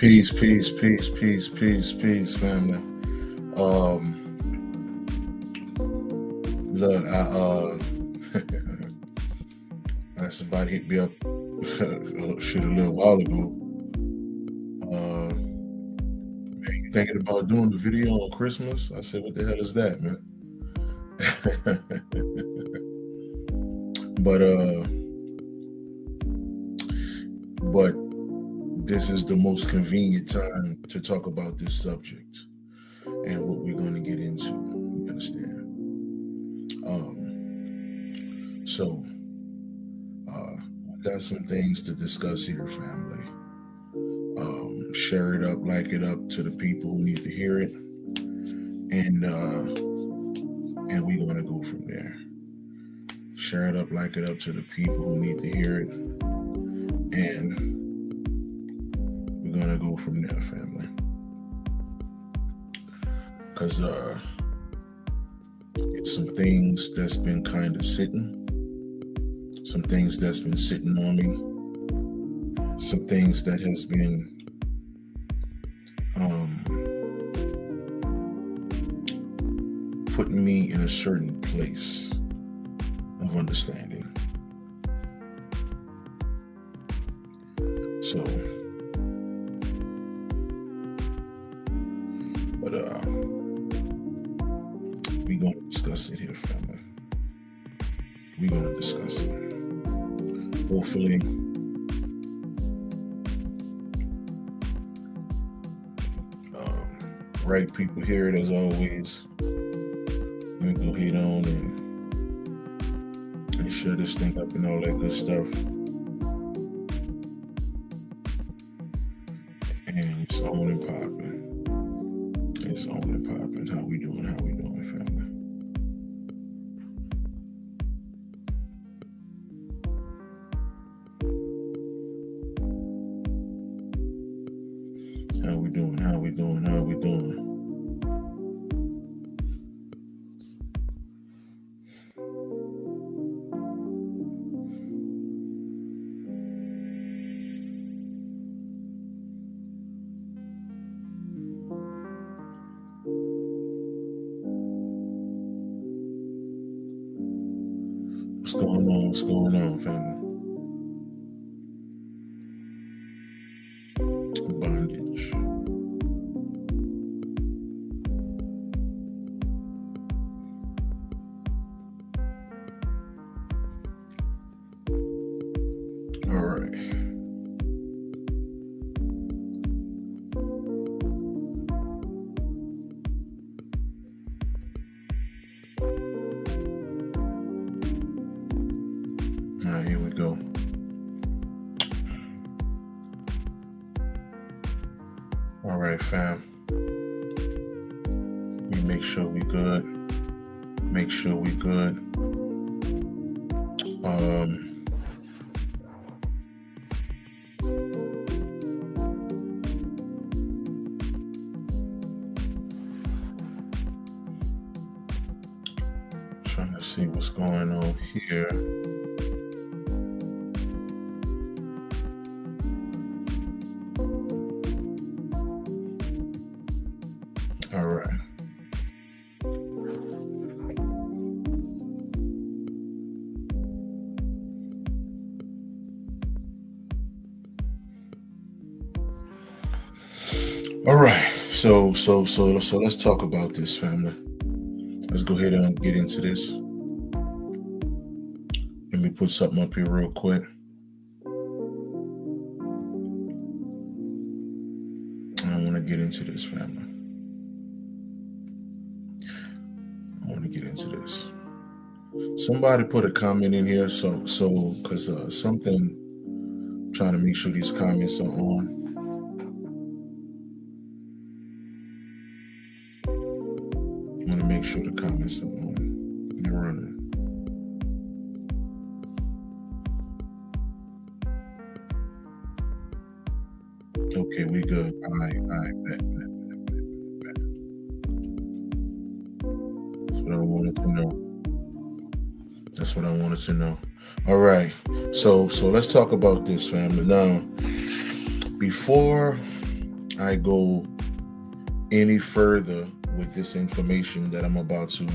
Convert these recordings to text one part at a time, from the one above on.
Peace, family. Look, somebody hit me up shit a little while ago. Man, you thinking about doing the video on Christmas? I said, what the hell is that, man? but this is the most convenient time to talk about this subject and what we're going to get into. You understand? So we got some things to discuss here, family. Share it up, like it up to the people who need to hear it, and we're going to go from there. Share it up, like it up to the people who need to hear it, and we're going to go from there, family. Because it's some things that's been kind of sitting, some things that's been sitting on me, some things that has been putting me in a certain place of understanding. So, but we're going to discuss it here, family. We're going to discuss it. Hopefully, right people hear it as always. Let me go ahead on and share this thing up and all that good stuff. And it's on and popping. It's on and popping. How we doing, family? How we doing? What's going on, family? Bondage. All right. Here we go. All right, fam. We make sure we good. Trying to see what's going on here. All right. All right. So let's talk about this, family. Let's go ahead and get into this. Let me put something up here real quick. I want to get into this, family. Somebody put a comment in here, so because something, I'm trying to make sure these comments are on. I want to make sure the comments are on and running. Okay, we good. All right, bet. That's what I wanted to know. All right, so let's talk about this, family. Now, before I go any further with this information that I'm about to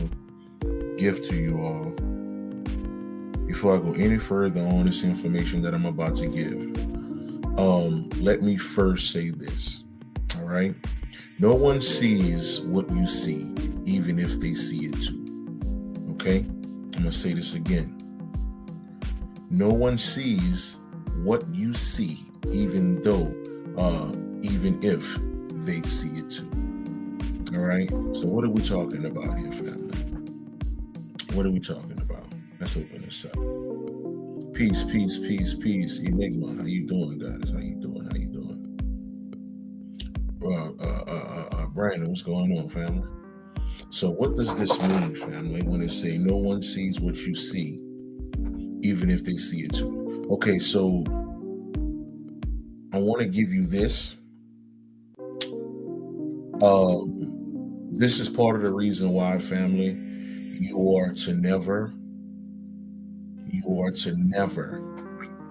give to you all, before I go any further on this information that I'm about to give, let me first say this. All right. No one sees what you see, even if they see it too. Okay. I'm going to say this again. No one sees what you see, even if they see it too. All right. So what are we talking about here, family? What are we talking about? Let's open this up. Peace, peace, peace, peace. Enigma, how you doing, guys? How you doing? How you doing? Brandon, what's going on, family? So what does this mean, family, when it say no one sees what you see, even if they see it too? Okay, so I want to give you this. This is part of the reason why, family, you are to never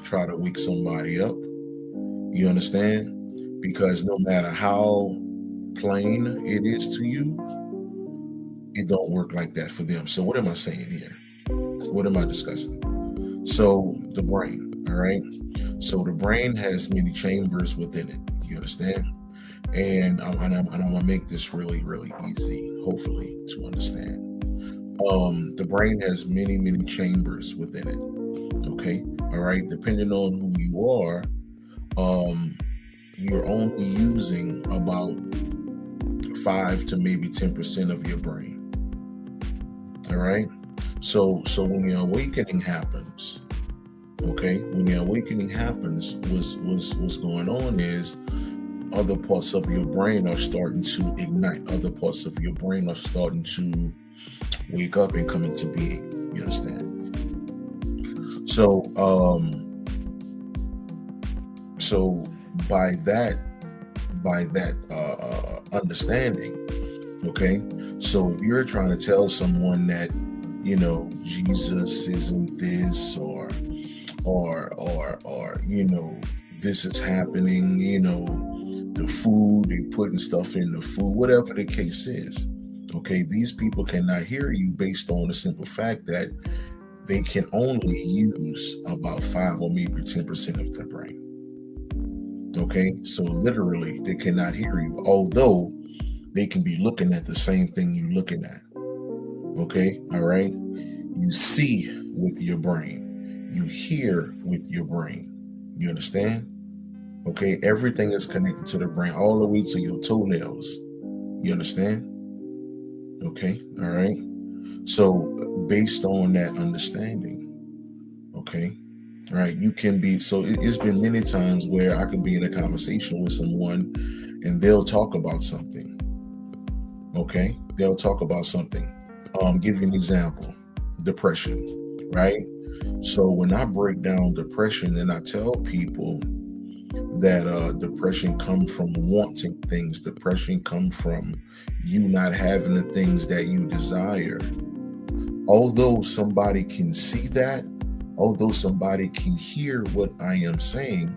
try to wake somebody up. You understand? Because no matter how plain it is to you, it don't work like that for them. So what am I saying here? What am I discussing? So the brain, all right? So the brain has many chambers within it. You understand? And I'm gonna make this really, really easy, hopefully, to understand. The brain has many, many chambers within it. Okay, all right. Depending on who you are, you're only using about 5 to maybe 10% of your brain. All right. So when the awakening happens, okay, when the awakening happens, what's going on is other parts of your brain are starting to ignite. Other parts of your brain are starting to wake up and come into being. You understand? So by that understanding, okay. So if you're trying to tell someone that, you know, Jesus isn't this, or you know, this is happening, you know, the food, they putting stuff in the food, whatever the case is, okay, these people cannot hear you based on the simple fact that they can only use about 5 or maybe 10% of their brain. Okay, so literally they cannot hear you, although they can be looking at the same thing you're looking at. Okay, all right. You see with your brain, you hear with your brain. You understand? Okay, everything is connected to the brain, all the way to your toenails. You understand? Okay, all right. So based on that understanding, okay, all right, you can be, so it's been many times where I can be in a conversation with someone and they'll talk about something. Okay, they'll talk about something. Give you an example, depression, right? So when I break down depression, then I tell people that depression comes from wanting things. Depression comes from you not having the things that you desire. Although somebody can see that, although somebody can hear what I am saying,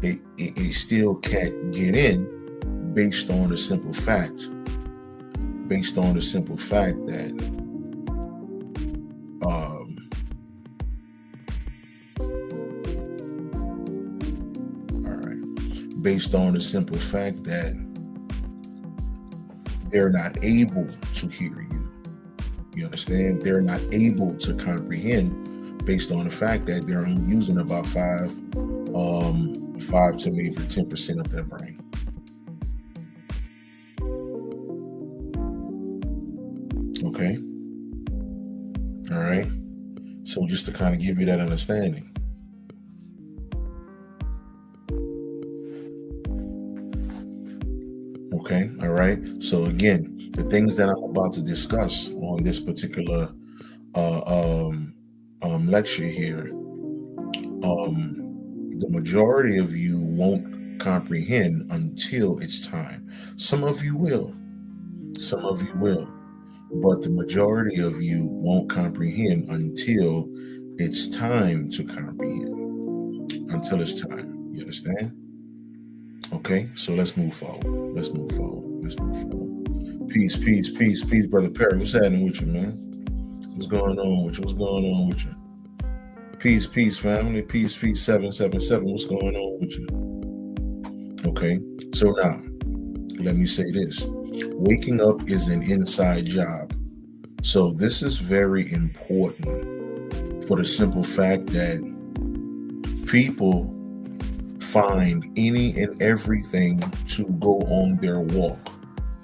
it still can't get in based on the simple fact that based on the simple fact that they're not able to hear you. You understand? They're not able to comprehend based on the fact that they're only using about 5 to maybe 10% of their brain. Okay. All right. So just to kind of give you that understanding. Okay. All right. So again, the things that I'm about to discuss on this particular lecture here, the majority of you won't comprehend until it's time. Some of you will, but the majority of you won't comprehend until it's time to comprehend. Until it's time. You understand? Okay, so let's move forward. Let's move forward. Let's move forward. Peace, peace, peace, peace, brother Perry. What's happening with you, man? What's going on with you? What's going on with you? Peace, peace, family. Peace, peace, 777. What's going on with you? Okay, so now let me say this: waking up is an inside job. So this is very important for the simple fact that people find any and everything to go on their walk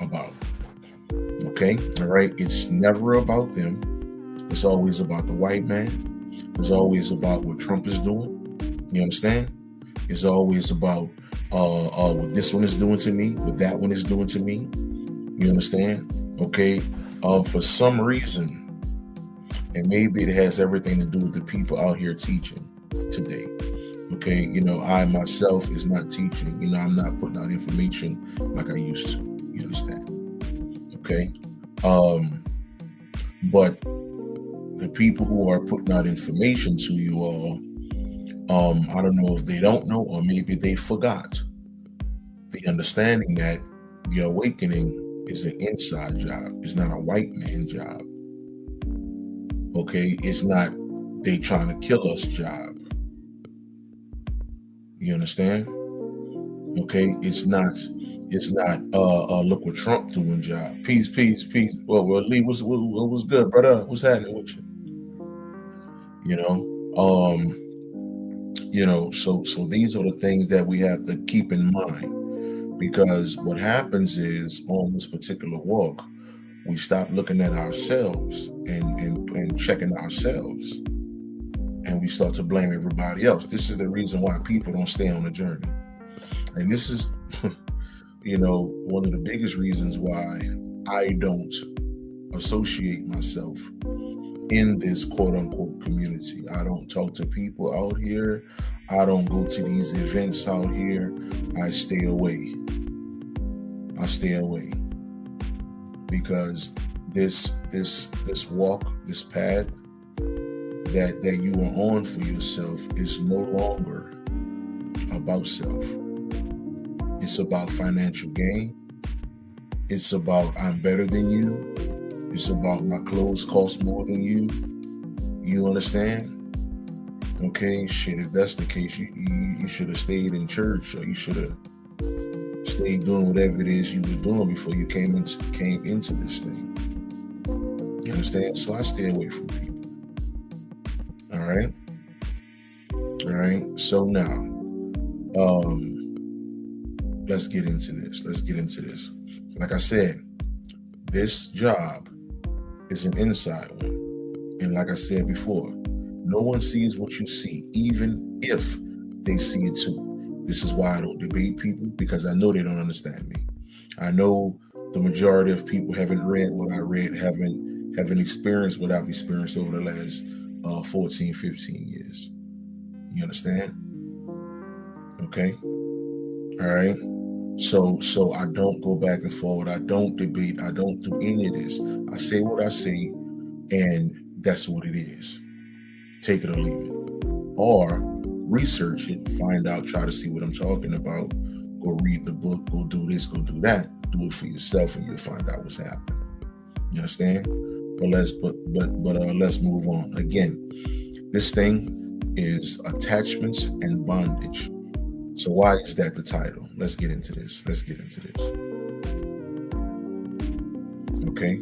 about. Okay, all right. It's never about them. It's always about the white man. It's always about what Trump is doing. You understand? It's always about what this one is doing to me, what that one is doing to me. You understand? Okay. For some reason, and maybe it has everything to do with the people out here teaching today. Okay, I myself is not teaching. I'm not putting out information like I used to. You understand? Okay. But the people who are putting out information to you all, I don't know if they don't know or maybe they forgot the understanding that the awakening is an inside job. It's not a white man job. Okay, it's not they trying to kill us job. You understand? Okay, it's not look what Trump doing job. Peace, peace, peace. Well, Lee, what was good, brother? What's happening with you? So these are the things that we have to keep in mind, because what happens is on this particular walk, we stop looking at ourselves and checking ourselves, and we start to blame everybody else. This is the reason why people don't stay on the journey. And this is, one of the biggest reasons why I don't associate myself in this quote unquote community. I don't talk to people out here. I don't go to these events out here. I stay away. Because this walk, this path that you are on for yourself is no longer about self. It's about financial gain. It's about I'm better than you. It's about my clothes cost more than you. You understand? Okay, shit, if that's the case, you should have stayed in church, or you should have stayed doing whatever it is you was doing before you came into this thing. You understand? So I stay away from people. All right. So now, let's get into this. Like I said, this job is an inside one. And like I said before, no one sees what you see, even if they see it too. This is why I don't debate people, because I know they don't understand me. I know the majority of people haven't read what I read, haven't experienced what I've experienced over the last 14, 15 years. You understand? Okay? All right? So I don't go back and forward. I don't debate. I don't do any of this. I say what I say, and that's what it is. Take it or leave it. Or research it, find out, try to see what I'm talking about. Go read the book, go do this, go do that. Do it for yourself, and you'll find out what's happening. You understand? But let's move on. Again, this thing is attachments and bondage. So why is that the title? Let's get into this. Okay,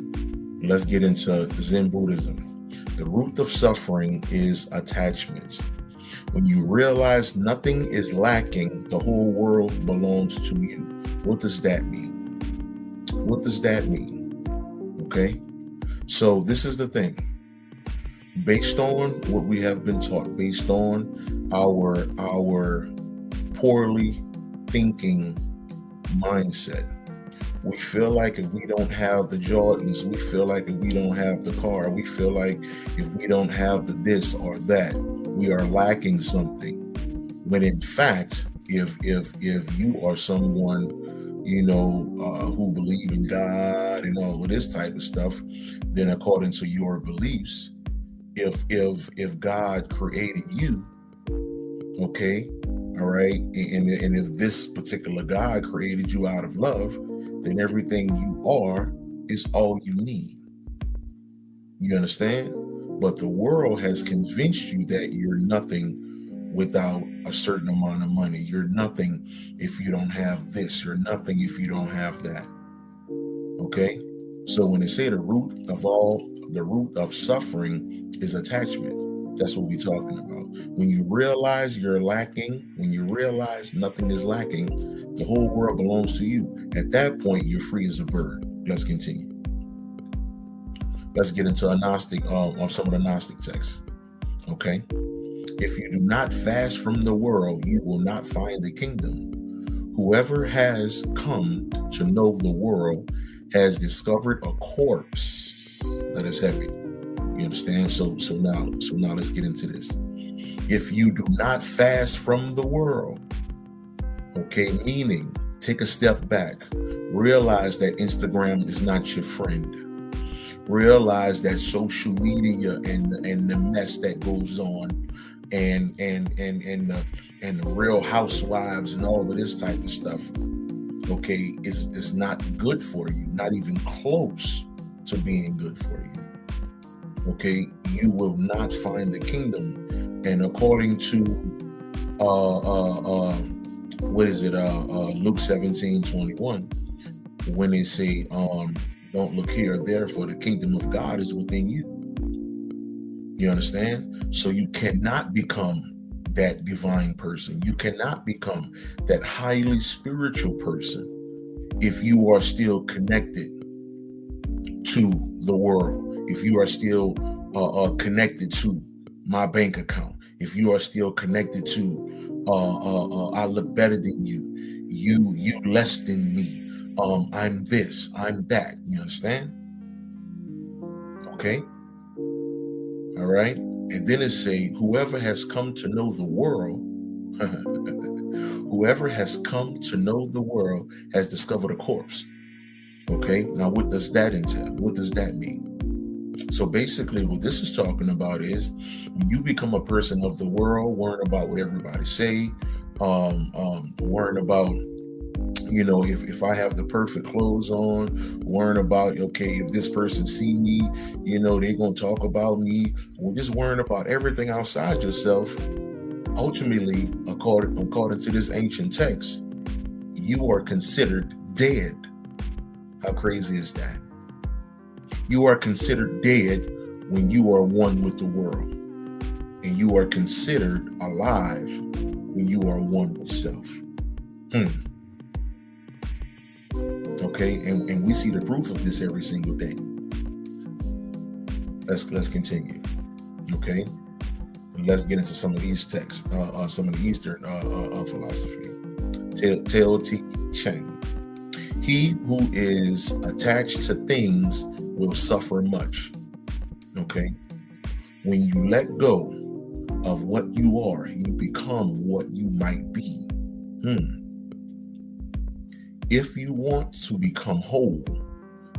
let's get into Zen Buddhism. The root of suffering is attachment. When you realize nothing is lacking, the whole world belongs to you. What does that mean? Okay, so this is the thing. Based on what we have been taught, based on our poorly thinking mindset, we feel like if we don't have the Jordans, we feel like if we don't have the car, we feel like if we don't have the this or that, we are lacking something. When in fact, if you are someone, who believe in God and all of this type of stuff, then according to your beliefs, if God created you, okay, All right. And if this particular God created you out of love, then everything you are is all you need. You understand? But the world has convinced you that you're nothing without a certain amount of money. You're nothing if you don't have this. You're nothing if you don't have that. Okay? So when they say the root of suffering is attachment, that's what we're talking about. When you realize you're lacking, when you realize nothing is lacking, the whole world belongs to you. At that point, you're free as a bird. Let's continue. Let's get into a Gnostic, on some of the Gnostic texts. Okay. If you do not fast from the world, you will not find the kingdom. Whoever has come to know the world has discovered a corpse that is heavy. You understand? So now let's get into this. If you do not fast from the world, okay, meaning take a step back, realize that Instagram is not your friend. Realize that social media and the mess that goes on and the Real Housewives and all of this type of stuff, okay, is not good for you, not even close to being good for you. Okay, you will not find the kingdom. And according to Luke 17:21, when they say don't look here or there, for the kingdom of God is within you. You understand? So you cannot become that divine person. You cannot become that highly spiritual person if you are still connected to the world, if you are still connected to my bank account, if you are still connected to I look better than you, you less than me, I'm this, I'm that. You understand? Okay. All right. And then it say, whoever has come to know the world, whoever has come to know the world has discovered a corpse. Okay. Now, what does that entail? What does that mean? So basically what this is talking about is when you become a person of the world, worrying about what everybody say, worrying about, you know, if I have the perfect clothes on, worrying about, okay, if this person see me, you know, they gonna talk about me. We're just worrying about everything outside yourself. Ultimately, according to this ancient text, you are considered dead. How crazy is that? You are considered dead when you are one with the world, and you are considered alive when you are one with self. Okay, and we see the proof of this every single day. Let's continue. Okay, let's get into some of these texts, some of the Eastern philosophy. Tao Te Ching. He who is attached to things will suffer much. Okay, when you let go of what you are, you become what you might be. If you want to become whole,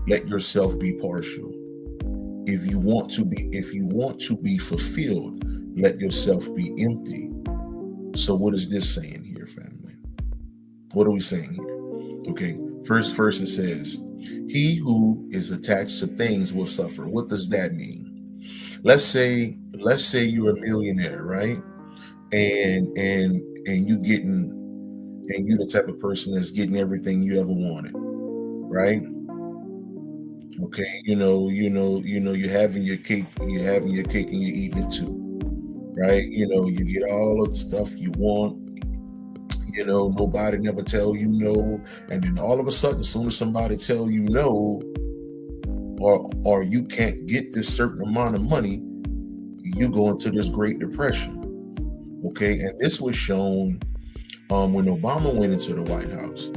let yourself be partial. If you want to be fulfilled, let yourself be empty. So what is this saying here, family? What are we saying here? Okay, first verse it says, he who is attached to things will suffer. What does that mean? Let's say you're a millionaire, right? And you're the type of person that's getting everything you ever wanted, right? Okay, you're having your cake, and you're eating it too, right? You get all of the stuff you want. Nobody never tell you no, and then all of a sudden, as soon as somebody tell you no, or you can't get this certain amount of money, you go into this Great Depression. Okay, and this was shown when Obama went into the White House.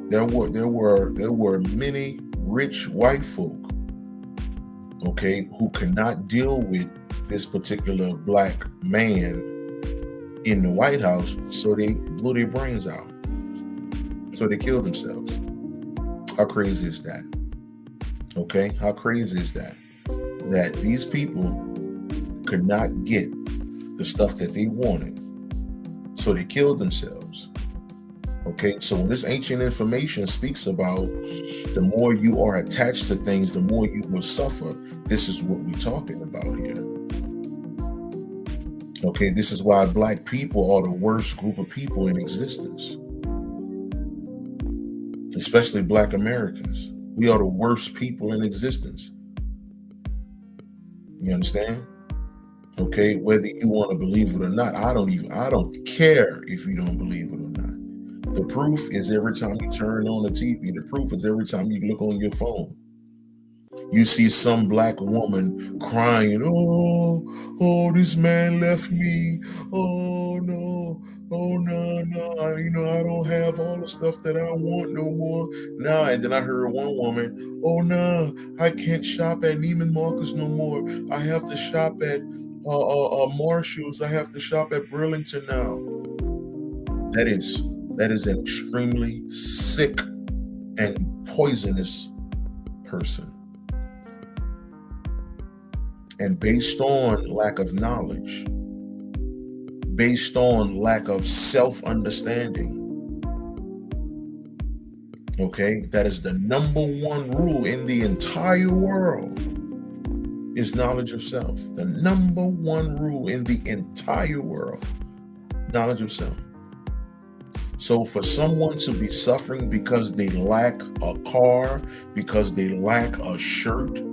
There were many rich white folk, okay, who could not deal with this particular black man in the White House, so they blew their brains out. So they killed themselves. How crazy is that? Okay, how crazy is that? That these people could not get the stuff that they wanted, So they killed themselves. Okay, so when this ancient information speaks about the more you are attached to things, the more you will suffer, this is what we're talking about here. Okay, this is why Black people are the worst group of people in existence, especially Black Americans. We are the worst people in existence. You understand? Okay, whether you want to believe it or not, I don't care if you don't believe it or not. The proof is every time you turn on the TV. The proof is every time you look on your phone. You see some Black woman crying, oh, this man left me. Oh no, I don't have all the stuff that I want no more. Nah, and then I heard one woman, oh no, I can't shop at Neiman Marcus no more. I have to shop at Marshalls. I have to shop at Burlington now. That is an extremely sick and poisonous person. And based on lack of knowledge, based on lack of self-understanding, okay, that is the number one rule in the entire world, is knowledge of self. The number one rule in the entire world, knowledge of self. So for someone to be suffering because they lack a car, because they lack a shirt,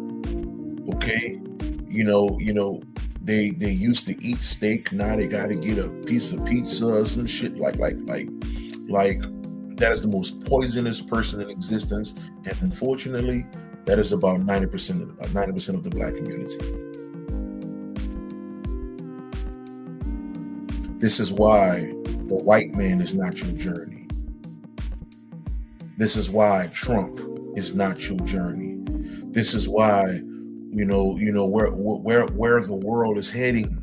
okay, they used to eat steak, now they got to get a piece of pizza or some shit like that is the most poisonous person in existence, and unfortunately, that is about 90% of the Black community. This is why the white man is not your journey. This is why Trump is not your journey. This is why, where the world is heading.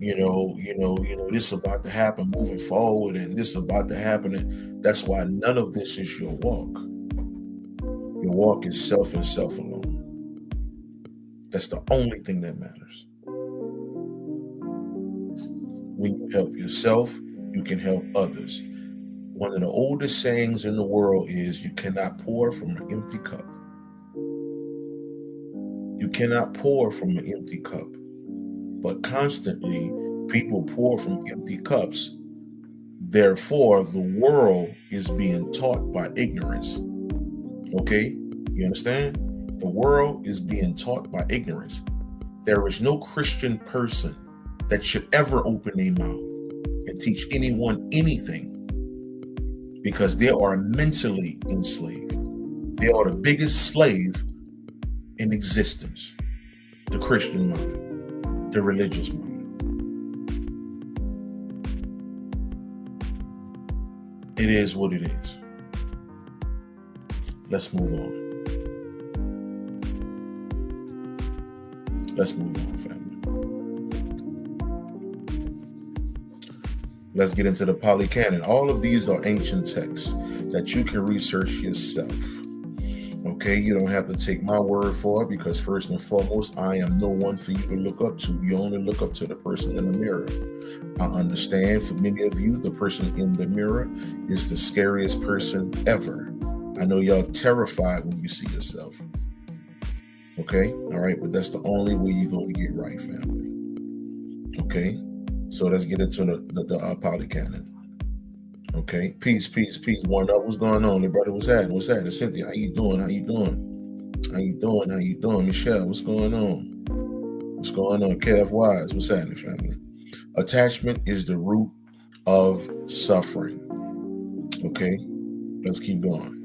This is about to happen moving forward, and this is about to happen. And that's why none of this is your walk. Your walk is self and self alone. That's the only thing that matters. When you help yourself, you can help others. One of the oldest sayings in the world is, you cannot pour from an empty cup. You cannot pour from an empty cup. But constantly, people pour from empty cups. Therefore, the world is being taught by ignorance. Okay? You understand? The world is being taught by ignorance. There is no Christian person that should ever open their mouth and teach anyone anything, because they are mentally enslaved. They are the biggest slave in existence. The Christian mind, the religious mind. It is what it is. Let's move on. Let's move on, family. Let's get into the polycanon. All of these are ancient texts that you can research yourself. Okay, you don't have to take my word for it, because first and foremost, I am no one for you to look up to. You only look up to the person in the mirror. I understand for many of you, the person in the mirror is the scariest person ever. I know y'all terrified when you see yourself. Okay, all right, but that's the only way you're going to get right, family. Okay, so let's get into the polycanon. Okay, peace. One up. What's going on, there, brother? What's happening? Cynthia, how you doing? Michelle, what's going on? Kev Wise, what's happening, family? Attachment is the root of suffering. Okay, let's keep going.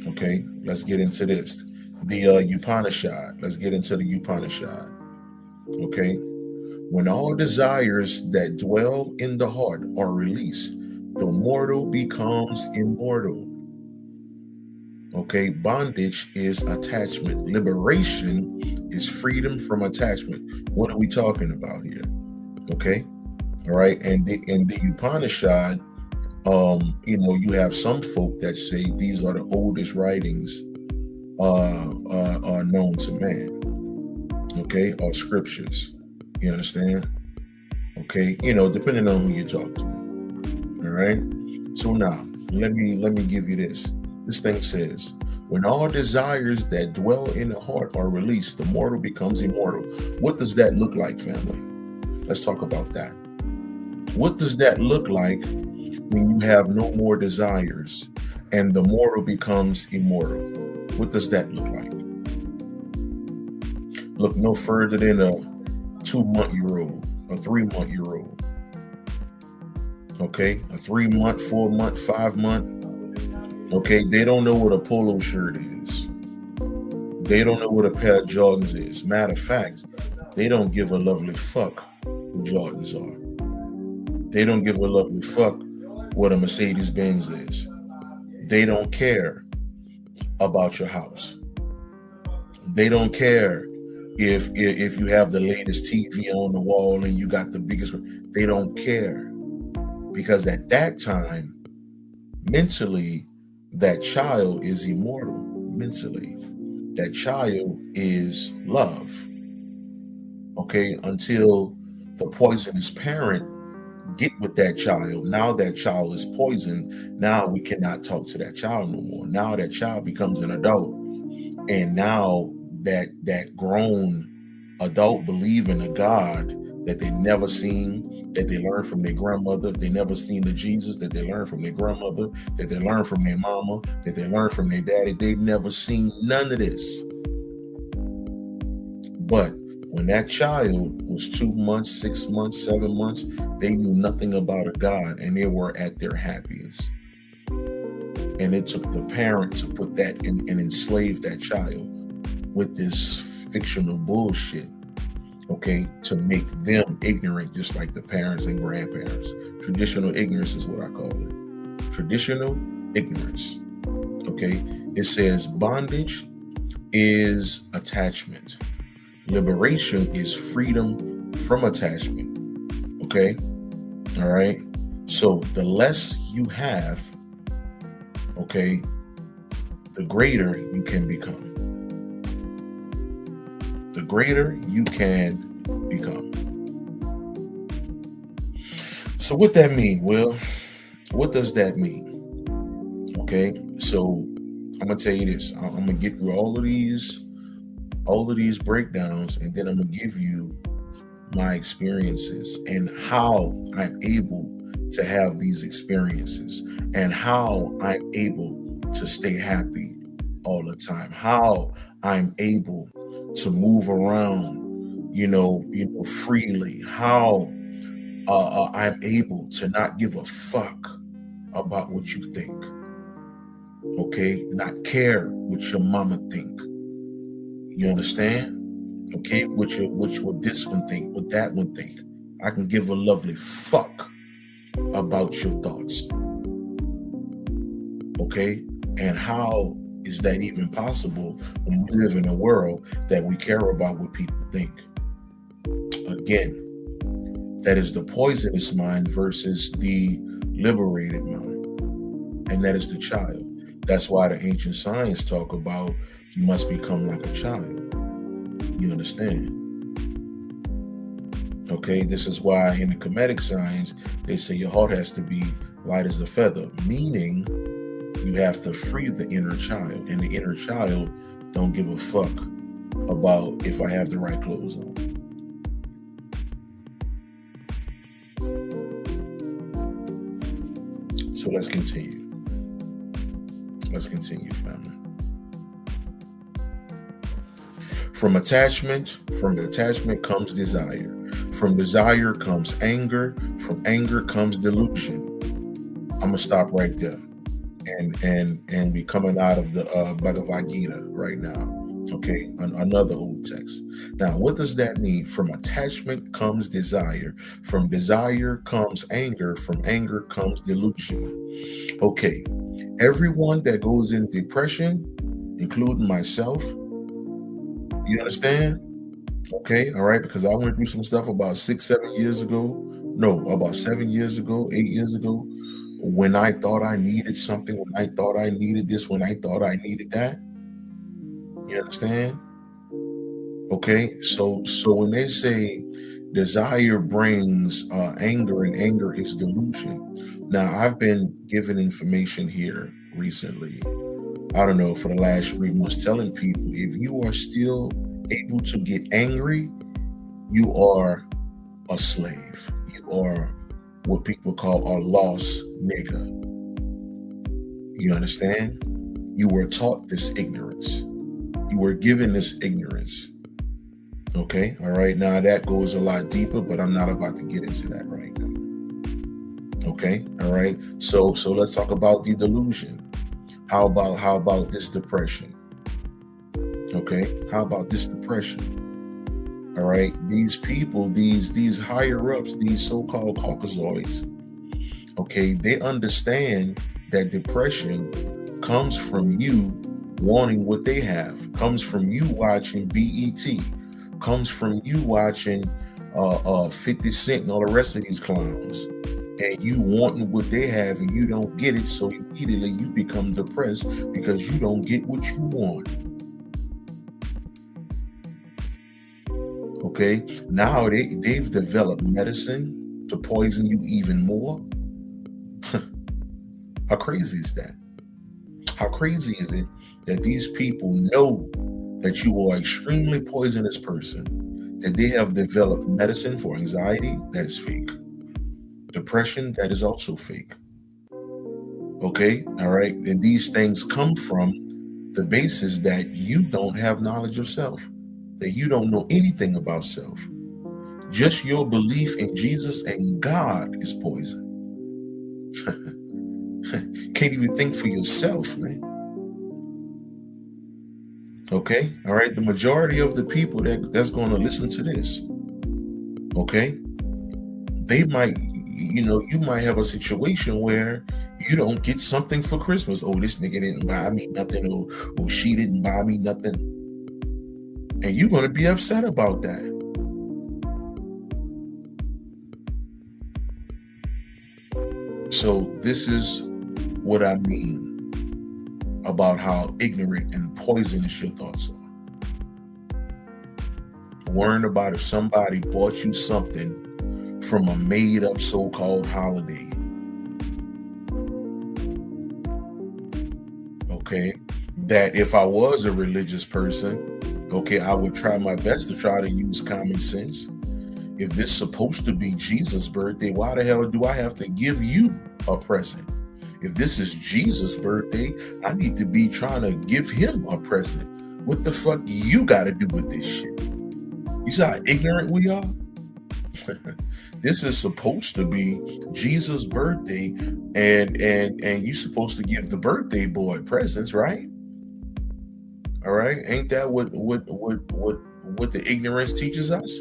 Okay, let's get into this. The Upanishad. Let's get into the Upanishad. Okay, when all desires that dwell in the heart are released, the mortal becomes immortal. Okay, bondage is attachment. Liberation is freedom from attachment. What are we talking about here? Okay, all right, and the Upanishad, you have some folk that say these are the oldest writings are known to man. Okay, or scriptures. You understand? Okay, depending on who you talk to. All right. So now let me give you this. This thing says, when all desires that dwell in the heart are released, the mortal becomes immortal. What does that look like, family? Let's talk about that. What does that look like when you have no more desires and the mortal becomes immortal? What does that look like? Look no further than a 2-month-year-old, a 3-month-year-old. Okay, a 3-month, 4-month, 5-month. Okay, they don't know what a polo shirt is. They don't know what a pair of Jordans is. Matter of fact, they don't give a lovely fuck who Jordans are. They don't give a lovely fuck what a Mercedes Benz is. They don't care about your house. They don't care if you have the latest TV on the wall and you got the biggest. They don't care, because at that time, mentally, that child is immortal. Mentally, that child is love. Okay, until the poisonous parent get with that child. Now that child is poisoned. Now we cannot talk to that child no more. Now that child becomes an adult, and now that grown adult believe in a God that they never seen, that they learned from their grandmother. They never seen the Jesus that they learned from their grandmother, that they learned from their mama, that they learned from their daddy. They've never seen none of this. But when that child was 2 months, 6 months, 7 months, they knew nothing about a God, and they were at their happiest. And it took the parent to put that in and enslave that child with this fictional bullshit, okay, to make them ignorant, just like the parents and grandparents. Traditional ignorance is what I call it. Traditional ignorance. Okay, it says bondage is attachment. Liberation is freedom from attachment. Okay, all right. So the less you have, okay, the greater you can become. The greater you can become. So what that mean? Well, what does that mean? Okay, so I'm gonna tell you this. I'm gonna get through all of these breakdowns, and then I'm gonna give you my experiences and how I'm able to have these experiences and how I'm able to stay happy all the time, how I'm able to move around, freely, how I'm able to not give a fuck about what you think, okay, not care what your mama think. You understand? Okay, what this one think, what that one think. I can give a lovely fuck about your thoughts. Okay, and how is that even possible when we live in a world that we care about what people think? Again, that is the poisonous mind versus the liberated mind, and that is the child. That's why the ancient science talk about you must become like a child. You understand? Okay, this is why in the Kemetic science they say your heart has to be light as a feather, meaning you have to free the inner child, and the inner child don't give a fuck about if I have the right clothes on. So let's continue. Let's continue, family. From attachment comes desire. From desire comes anger. From anger comes delusion. I'm gonna stop right there, and we coming out of the Bhagavad Gita right now. Okay, another old text. Now, what does that mean? From attachment comes desire. From desire comes anger. From anger comes delusion. Okay, everyone that goes in depression, including myself, you understand? Okay, all right, because I went through some stuff about 6, 7 years ago. No, about 7 years ago, 8 years ago, when I thought I needed something, when I thought I needed this, when I thought I needed that. You understand? Okay, so when they say Desire brings anger, and anger is delusion. Now, I've been given information here recently, I don't know, for the last 3 months, telling people if you are still able to get angry, you are a slave. You are what people call a lost nigga. You understand? You were taught this ignorance. You were given this ignorance. Okay, all right. Now that goes a lot deeper, but I'm not about to get into that right now. Okay, all right. So let's talk about the delusion. How about this depression? Okay, how about this depression? All right, these people, these higher ups, these so-called Caucasoids, okay, they understand that depression comes from you wanting what they have, comes from you watching BET, comes from you watching 50 Cent and all the rest of these clowns, and you wanting what they have and you don't get it, so immediately you become depressed because you don't get what you want. Okay, now they've developed medicine to poison you even more. How crazy is that? How crazy is it that these people know that you are an extremely poisonous person, that they have developed medicine for anxiety that is fake, depression that is also fake? Okay, all right, and these things come from the basis that you don't have knowledge of self, that you don't know anything about self. Just your belief in Jesus and God is poison. Can't even think for yourself, man. Okay, all right. The majority of the people that's going to listen to this, okay, they might, you might have a situation where you don't get something for Christmas. Oh, this nigga didn't buy me nothing, or she didn't buy me nothing, and you're going to be upset about that. So this is what I mean about how ignorant and poisonous your thoughts are. Worrying about if somebody bought you something from a made-up so-called holiday. Okay, that if I was a religious person, okay, I would try my best to try to use common sense. If this is supposed to be Jesus' birthday, why the hell do I have to give you a present? If this is Jesus' birthday, I need to be trying to give him a present. What the fuck you got to do with this shit? You see how ignorant we are? This is supposed to be Jesus' birthday, and you're supposed to give the birthday boy presents, right? All right, ain't that what the ignorance teaches us?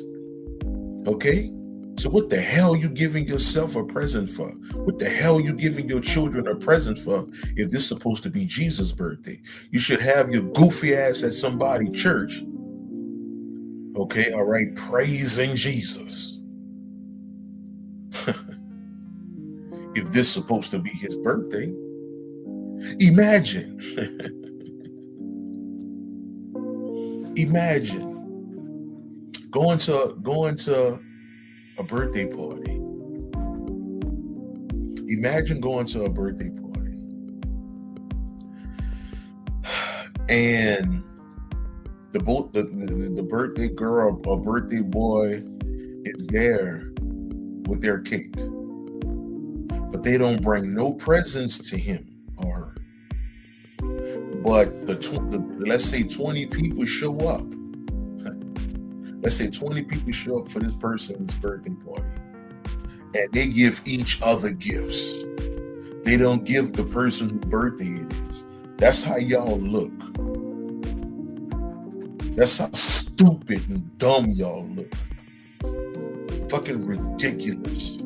Okay, so what the hell you giving yourself a present for? What the hell you giving your children a present for if this is supposed to be Jesus' birthday? You should have your goofy ass at somebody's church. Okay, all right, praising Jesus. If this is supposed to be his birthday, imagine going to a birthday party. Imagine going to a birthday party and the birthday girl or birthday boy is there with their cake, but they don't bring no presents to him or her. But let's say 20 people show up. Let's say 20 people show up for this person's birthday party, and they give each other gifts. They don't give the person whose birthday it is. That's how y'all look. That's how stupid and dumb y'all look. Fucking ridiculous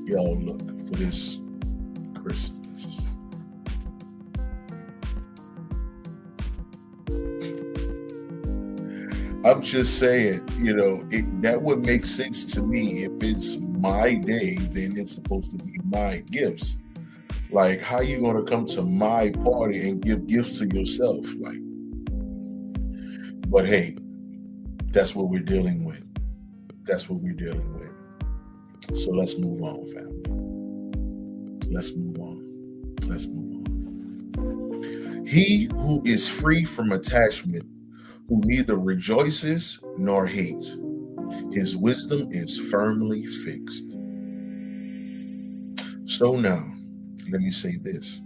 y'all look for this Christmas. I'm just saying, that would make sense to me. If it's my day, then it's supposed to be my gifts. Like, how you gonna come to my party and give gifts to yourself? But hey, that's what we're dealing with. That's what we're dealing with. So let's move on, family. Let's move on. Let's move on. He who is free from attachment, who neither rejoices nor hates, his wisdom is firmly fixed. So now, let me say this.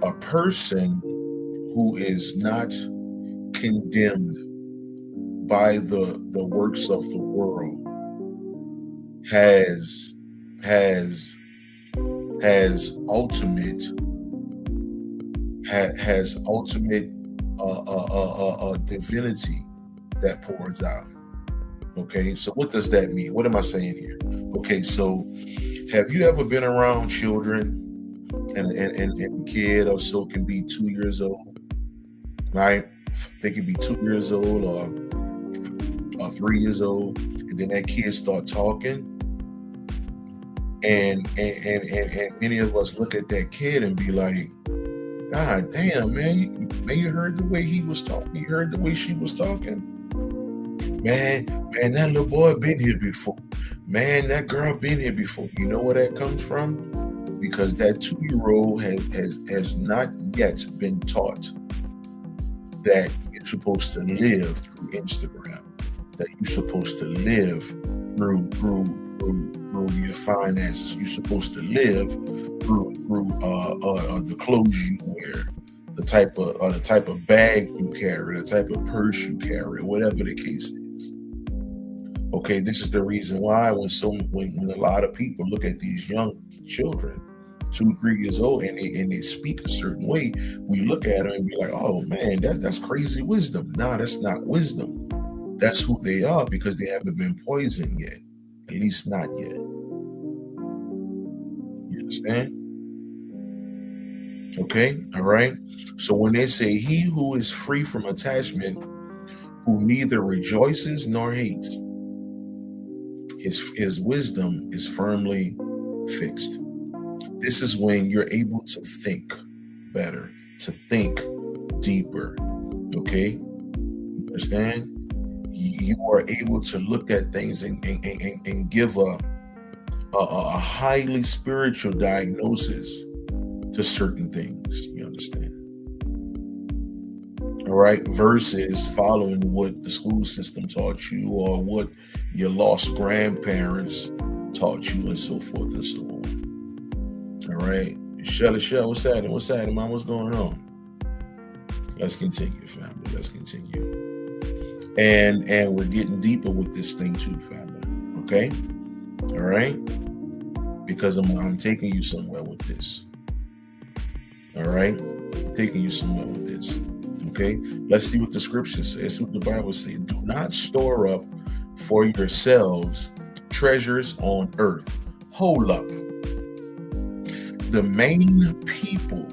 A person who is not condemned by the works of the world has ultimate divinity that pours out. Okay, so what does that mean? What am I saying here? Okay, so have you ever been around children and a kid or so can be 2 years old, right? They can be 2 years old or 3 years old, and then that kid start talking, and many of us look at that kid and be like, God damn, man, you heard the way he was talking, you heard the way she was talking. Man, that little boy been here before. Man, that girl been here before. You know where that comes from? Because that 2-year-old has not yet been taught that you're supposed to live through Instagram, that you're supposed to live through your finances. You're supposed to live through the clothes you wear, the type of bag you carry, the type of purse you carry, whatever the case is. Okay, this is the reason why when a lot of people look at these young children, 2-3 years old, and they speak a certain way, we look at them and be like, oh man, that's crazy wisdom. Nah, that's not wisdom. That's who they are because they haven't been poisoned yet. At least not yet. You understand? Okay, all right. So when they say he who is free from attachment, who neither rejoices nor hates, his wisdom is firmly fixed. This is when you're able to think better, to think deeper. Okay, understand? You are able to look at things and give a highly spiritual diagnosis to certain things. You understand? All right, versus following what the school system taught you or what your lost grandparents taught you, and so forth and so on. All right, Shelly, what's happening? What's happening, Mom? What's going on? Let's continue, family. Let's continue. And we're getting deeper with this thing too, family. Okay, all right, because I'm taking you somewhere with this. All right, taking you somewhere with this. Okay, let's see what the scripture says, what the Bible says. Do not store up for yourselves treasures on earth. Hold up. The main people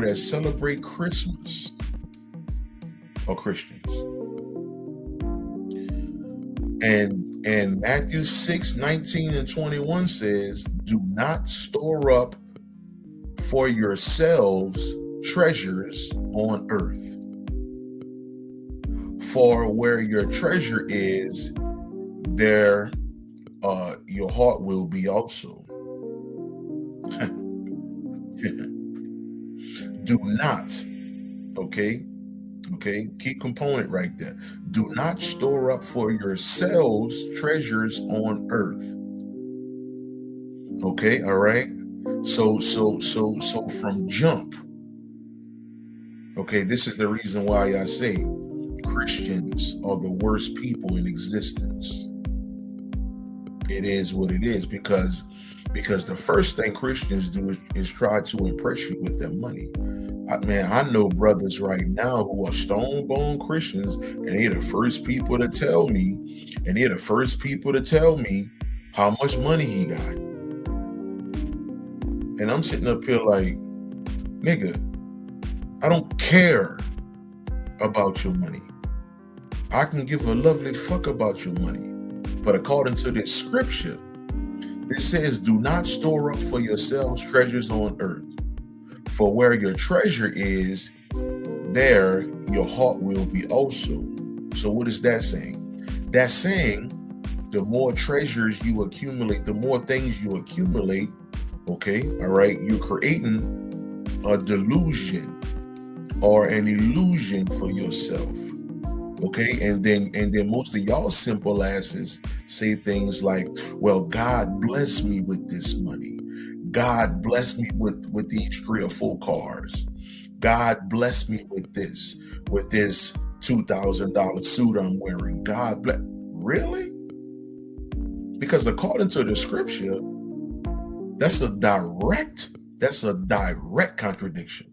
that celebrate Christmas are Christians. And Matthew 6:19-21 says, do not store up for yourselves treasures on earth. For where your treasure is, there your heart will be also. Do not, okay, key component right there. Do not store up for yourselves treasures on earth. Okay, all right. So from jump, okay, this is the reason why I say Christians are the worst people in existence. It is what it is, because the first thing Christians do is try to impress you with their money. I know brothers right now who are stone bone Christians, and they're the first people to tell me, how much money he got. And I'm sitting up here like, nigga, I don't care about your money. I can give a lovely fuck about your money. But according to this scripture, it says, do not store up for yourselves treasures on earth. For where your treasure is, there your heart will be also. So what is that saying? That's saying the more treasures you accumulate, the more things you accumulate, okay, all right, you're creating a delusion or an illusion for yourself. Okay, and then most of y'all simple asses say things like, well, God bless me with this money. God bless me with these 3 or 4 cars. God bless me with this $2,000 suit I'm wearing. God bless. Really? Because according to the scripture, that's a direct contradiction.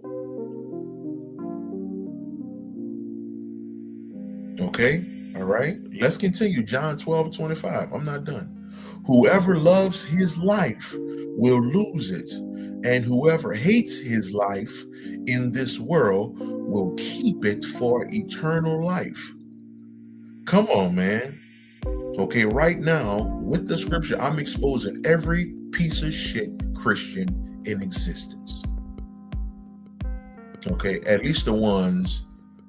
Okay, all right. Let's continue. John 12:25. I'm not done. Whoever loves his life will lose it, and whoever hates his life in this world will keep it for eternal life. Come on, man. Okay, right now, with the scripture, I'm exposing every piece of shit Christian in existence. Okay, at least the ones,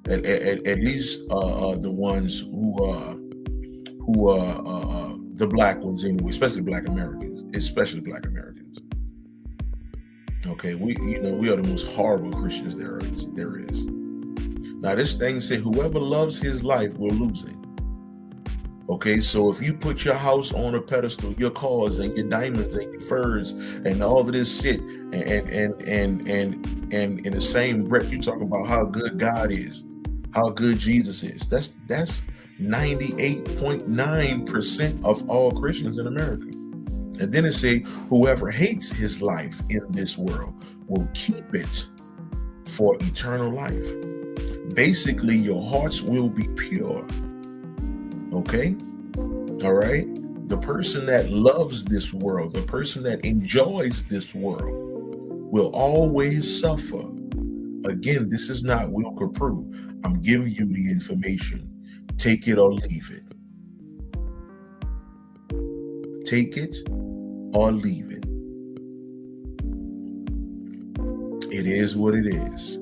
at least the ones who the black ones anyway, especially Black Americans. Okay, we are the most horrible Christians there is. Now this thing said, whoever loves his life will lose it. Okay, so if you put your house on a pedestal, your cars and your diamonds and your furs and all of this shit, and in the same breath you talk about how good God is, how good Jesus is. That's 98.9% of all Christians in America. And then it say, whoever hates his life in this world will keep it for eternal life. Basically, your hearts will be pure. Okay? All right? The person that loves this world, the person that enjoys this world, will always suffer. Again, this is not Wilker Prue. I'm giving you the information. Take it or leave it. Take it or leave it. It is what it is.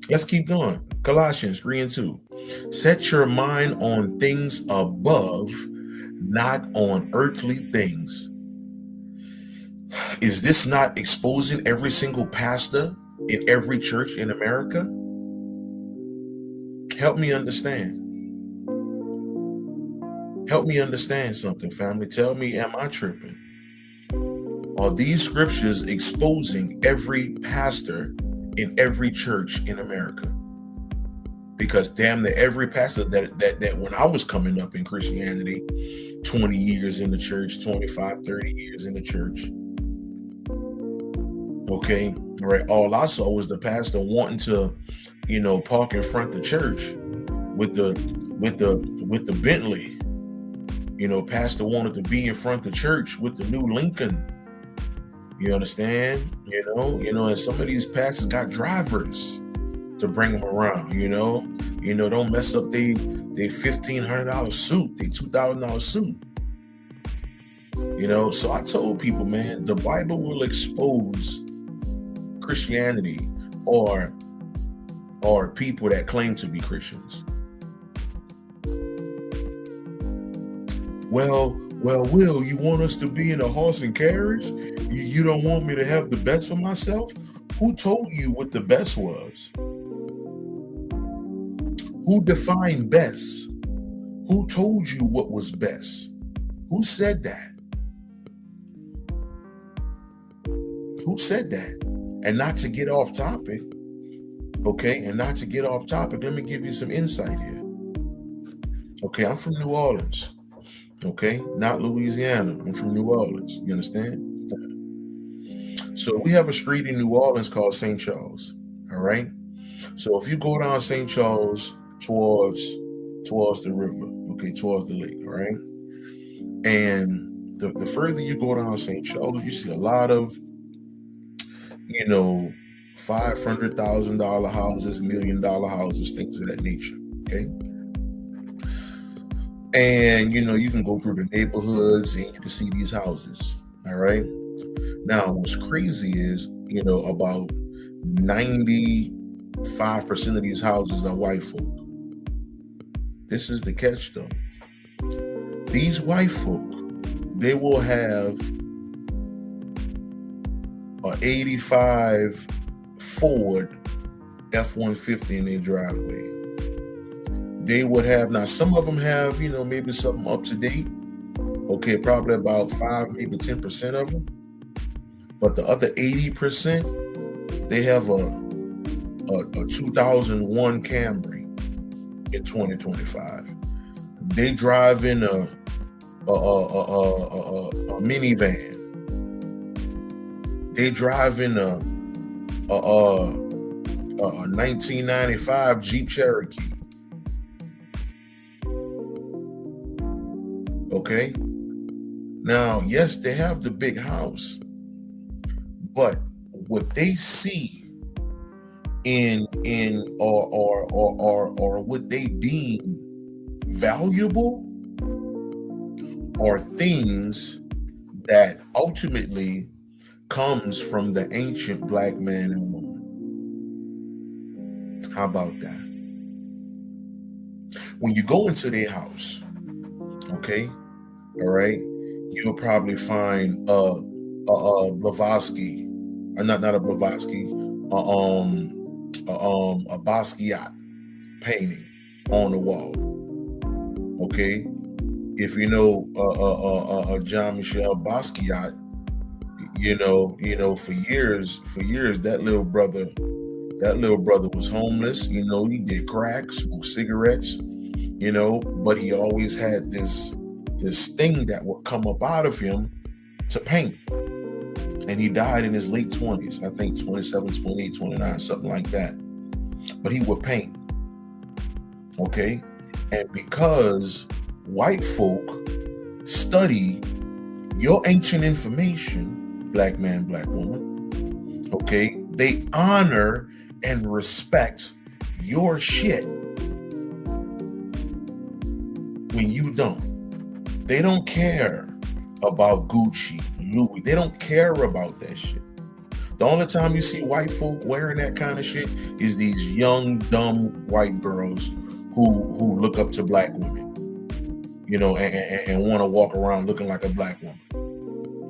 Let's keep going. Colossians 3:2. Set your mind on things above, not on earthly things. Is this not exposing every single pastor in every church in America? Help me understand. Help me understand something, family. Tell me, am I tripping? Are these scriptures exposing every pastor in every church in America? Because damn near every pastor that when I was coming up in Christianity, 20 years in the church, 25, 30 years in the church. Okay, right. All I saw was the pastor wanting to, park in front of the church with the Bentley. Pastor wanted to be in front of the church with the new Lincoln. You understand? And some of these pastors got drivers to bring them around. Don't mess up they $1,500 suit, they $2,000 suit. So I told people, man, the Bible will expose Christianity or people that claim to be Christians. Well, Will, you want us to be in a horse and carriage? You don't want me to have the best for myself? Who told you what the best was? Who defined best? Who told you what was best? Who said that? Who said that? And not to get off topic, okay? Let me give you some insight here. Okay, I'm from New Orleans. Okay, not Louisiana. I'm from New Orleans. You understand? So we have a street in New Orleans called St. Charles. All right. So if you go down St. Charles towards the river, okay, towards the lake, all right. And the further you go down St. Charles, you see a lot of, $500,000 houses, $1 million houses, things of that nature. Okay. And, you can go through the neighborhoods and you can see these houses. All right. Now, what's crazy is, about 95% of these houses are white folk. this is the catch though. These white folk, they will have a 85 Ford F-150 in their driveway. They would have, now some of them have, maybe something up to date. Okay, probably about 5, maybe 10% of them. But the other 80%, they have a 2001 Camry in 2025. They drive in a minivan. They drive in a 1995 Jeep Cherokee. Okay. Now, yes, they have the big house, but what they see or what they deem valuable are things that ultimately comes from the ancient black man and woman. How about that? When you go into their house, okay, all right, you'll probably find a Blavatsky, not a Blavatsky, a Basquiat painting on the wall. Okay, if you know Jean-Michel Basquiat, for years that little brother was homeless. He did crack, smoked cigarettes, but he always had this thing that would come up out of him to paint. And he died in his late 20s, I think 27, 28, 29, something like that. But he would paint. Okay? And because white folk study your ancient information, black man, black woman, okay, they honor and respect your shit when you don't. They don't care about Gucci, Louis. They don't care about that shit. The only time you see white folk wearing that kind of shit is these young, dumb white girls who look up to black women, and want to walk around looking like a black woman.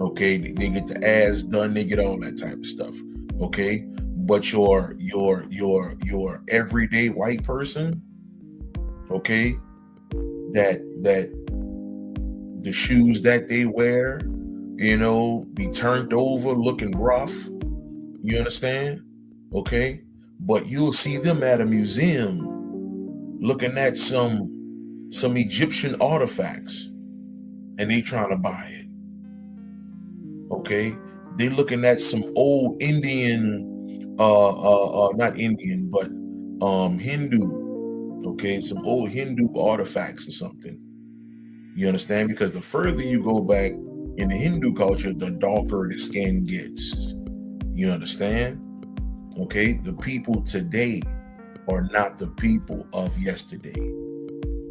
Okay, they get the ass done, they get all that type of stuff. Okay, but your everyday white person, okay, that the shoes that they wear, be turned over, looking rough. You understand? Okay, but you'll see them at a museum looking at some Egyptian artifacts, and they trying to buy it. Okay, they looking at some old Indian, not Indian, but Hindu. Okay, some old Hindu artifacts or something. You understand? Because the further you go back in the Hindu culture, the darker the skin gets. You understand? Okay, the people today are not the people of yesterday.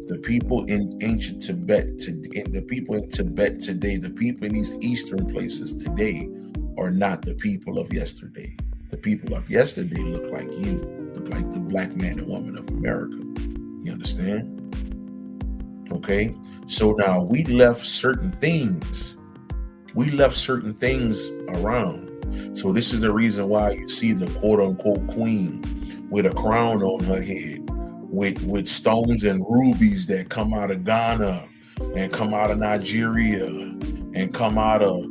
The people in ancient Tibet, the people in Tibet today, the people in these eastern places today are not the people of yesterday. The people of yesterday look like you, look like the black man and woman of America. You understand? Okay, so now we left certain things around. So this is the reason why you see the quote unquote queen with a crown on her head, with stones and rubies that come out of Ghana and come out of Nigeria and come out of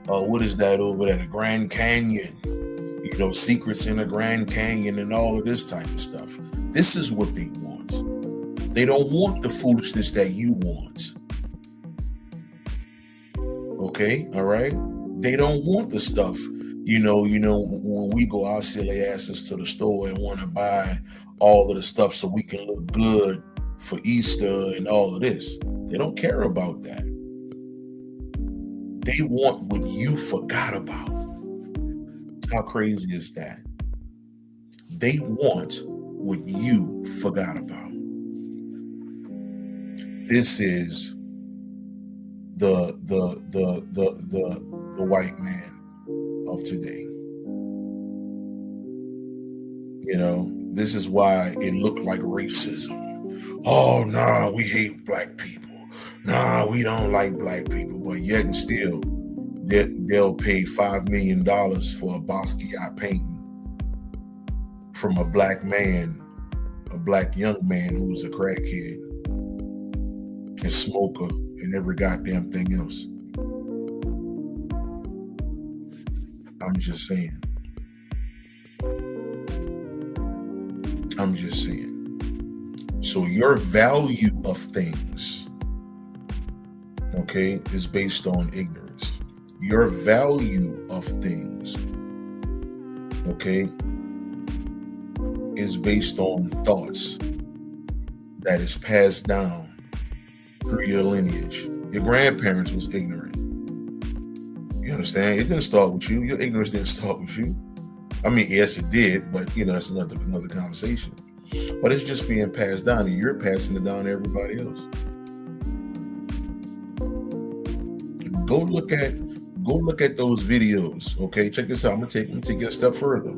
what is that over there, the Grand Canyon, secrets in the Grand Canyon and all of this type of stuff. This is what they want. They don't want the foolishness that you want. Okay, all right? They don't want the stuff, when we go our silly asses to the store and want to buy all of the stuff so we can look good for Easter and all of this. They don't care about that. They want what you forgot about. How crazy is that? They want what you forgot about. This is the white man of today. This is why it looked like racism. Oh, nah, we hate black people. Nah, we don't like black people. But yet and still, they'll pay $5 million for a Basquiat painting from a black man, a black young man who was a crackhead and smoker and every goddamn thing else. I'm just saying. So your value of things, okay, is based on ignorance. Your value of things, okay, is based on thoughts that is passed down through your lineage. Your grandparents was ignorant. You understand? It didn't start with you. Your ignorance didn't start with you. I mean, yes, it did, but that's another conversation. But it's just being passed down, and you're passing it down to everybody else. Go look at those videos. Okay, check this out. I'm gonna take you a step further.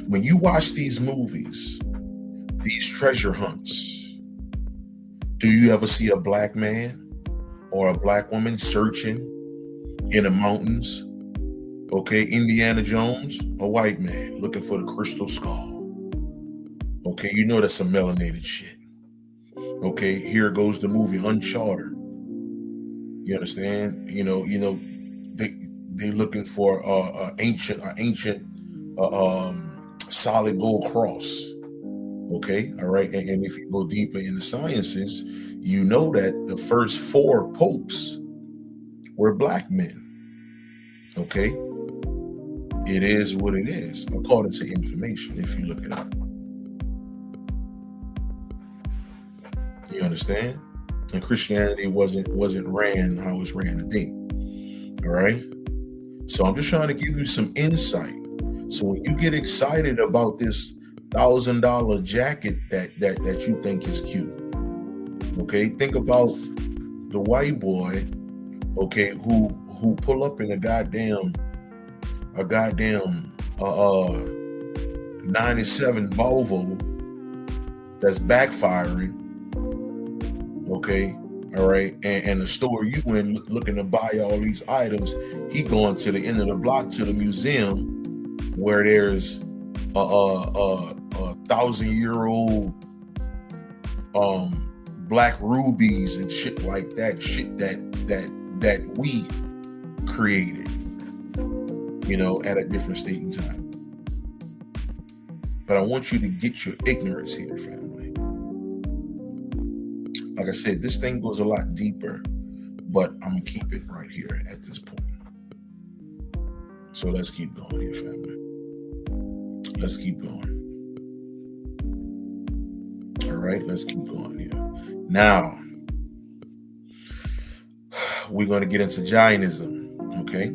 When you watch these movies, these treasure hunts, do you ever see a black man or a black woman searching in the mountains? Okay, Indiana Jones, a white man looking for the crystal skull. Okay, that's some melanated shit. Okay, here goes the movie Uncharted. You understand? They looking for ancient solid gold cross. Okay, all right, and if you go deeper in the sciences, you know that the first 4 popes were black men. Okay, it is what it is according to information. If you look it up, you understand. And Christianity wasn't ran how it's ran today. All right. So I'm just trying to give you some insight. So when you get excited about this $1,000 jacket that you think is cute, okay, think about the white boy, okay, who pull up in a goddamn 97 Volvo that's backfiring. Okay, all right, and the store you in looking to buy all these items, he going to the end of the block to the museum where there's a 1,000-year-old black rubies and shit like that, shit that we created, at a different state and time. But I want you to get your ignorance here, family. Like I said, this thing goes a lot deeper, but I'm going to keep it right here at this point. So let's keep going here, family. Let's keep going. All right, let's keep going here. Now, we're going to get into Jainism, okay?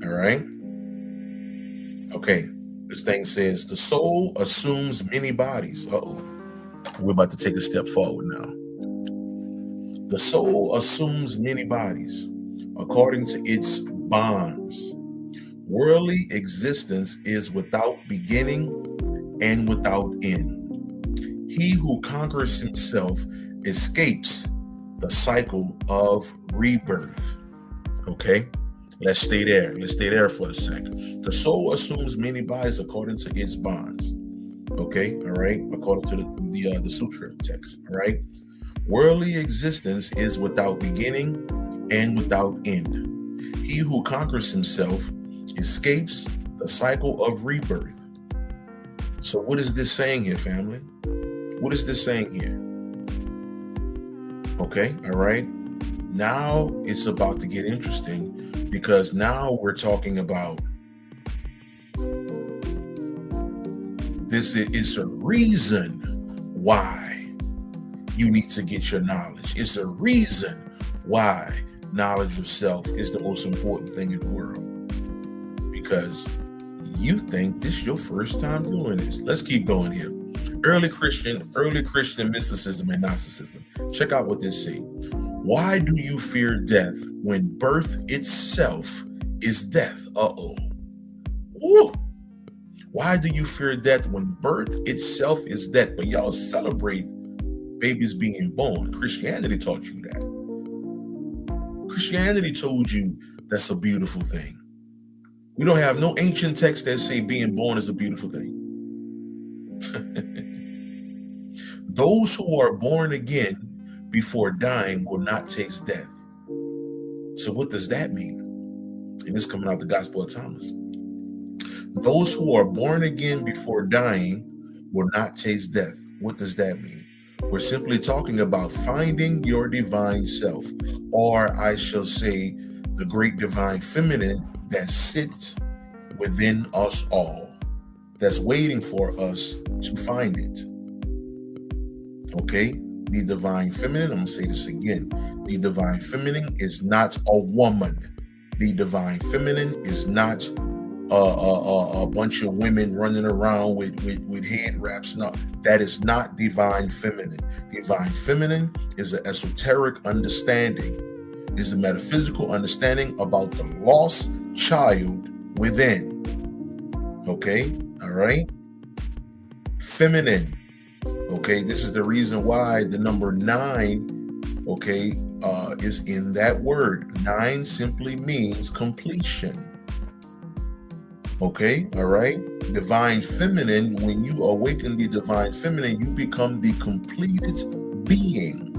All right? Okay, this thing says, the soul assumes many bodies. Uh-oh. We're about to take a step forward now. The soul assumes many bodies according to its bonds. Worldly existence is without beginning and without end. He who conquers himself escapes the cycle of rebirth. Okay, let's stay there. Let's stay there for a second. The soul assumes many bodies according to its bonds. Okay, all right, according to the sutra text, all right. Worldly existence is without beginning and without end. He who conquers himself escapes the cycle of rebirth. So what is this saying here, family? What is this saying here? Okay, all right. Now it's about to get interesting because now we're talking about this is a reason why you need to get your knowledge. It's a reason why knowledge of self is the most important thing in the world. Because you think this is your first time doing this. Let's keep going here. Early Christian mysticism and Gnosticism. Check out what this says. Why do you fear death when birth itself is death? Uh-oh. Woo! Why do you fear death when birth itself is death, but y'all celebrate babies being born? Christianity taught you that. Christianity told you that's a beautiful thing. We don't have no ancient texts that say being born is a beautiful thing. Those who are born again before dying will not taste death. So what does that mean? And this coming out the Gospel of Thomas. Those who are born again before dying will not taste death. What does that mean? We're simply talking about finding your divine self, or I shall say, the great divine feminine that sits within us all, that's waiting for us to find it. Okay? The divine feminine, I'm going to say this again. The divine feminine is not a woman. The divine feminine is not a bunch of women running around with head wraps. No, that is not divine feminine. Divine feminine is an esoteric understanding, is a metaphysical understanding about the lost child within. Okay, all right. Feminine. Okay, this is the reason why the number 9, okay, is in that word. 9 simply means completion. Okay, all right. Divine feminine, when you awaken the divine feminine, you become the completed being,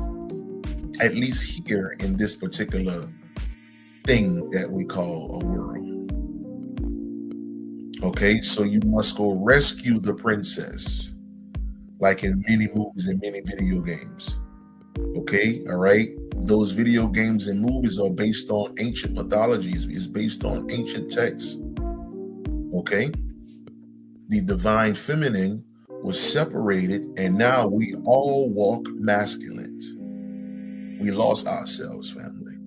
at least here in this particular thing that we call a world. Okay, so you must go rescue the princess, like in many movies and many video games. Okay, all right. Those video games and movies are based on ancient mythologies. It's based on ancient texts. Okay, the divine feminine was separated, and now we all walk masculine. We lost ourselves, family.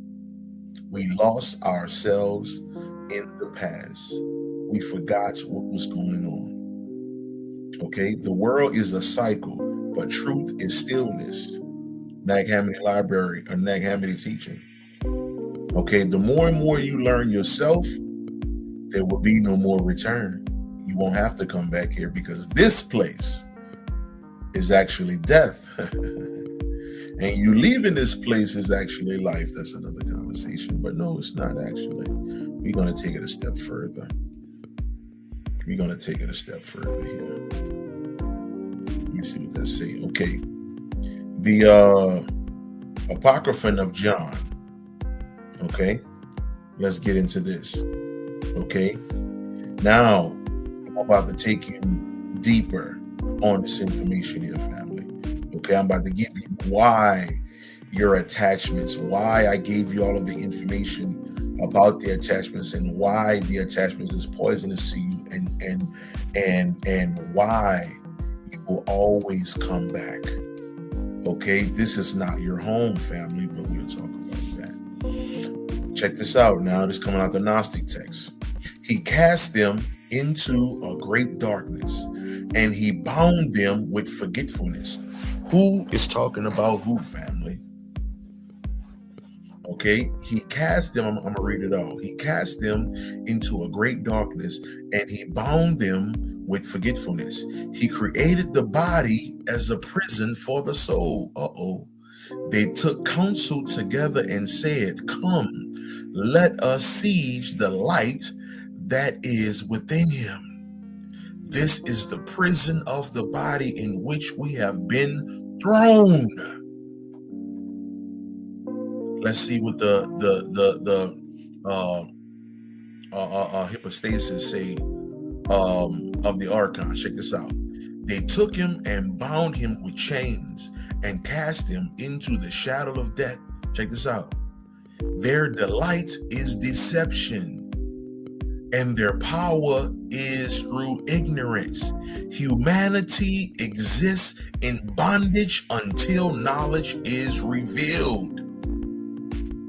We lost ourselves in the past. We forgot what was going on. Okay, the world is a cycle, but truth is stillness. Nag Hammadi Library or Nag Hammadi teaching. Okay, the more and more you learn yourself, there will be no more return. You won't have to come back here, because this place is actually death. And you leaving this place is actually life. That's another conversation. But no, it's not actually. We're going to take it a step further. We're going to take it a step further here. Let me see what that say. Okay. The Apocryphon of John. Okay. Let's get into this. Okay, now I'm about to take you deeper on this information here, family. Okay, I'm about to give you why your attachments, why I gave you all of the information about the attachments, and why the attachments is poisonous to you, and why you will always come back. Okay, this is not your home, family, but we'll talk about that. Check this out now. This coming out the Gnostic text. He cast them into a great darkness, and he bound them with forgetfulness. Who is talking about who, family? Okay, he cast them, I'm going to read it all. He cast them into a great darkness, and he bound them with forgetfulness. He created the body as a prison for the soul. They took counsel together and said, "Come, let us siege the light that is within him. This is the prison of the body in which we have been thrown." Let's see what the hypostasis say of the archon. Check this out. They took him and bound him with chains and cast him into the shadow of death. Check this out. Their delight is deception, and their power is through ignorance. Humanity exists in bondage until knowledge is revealed.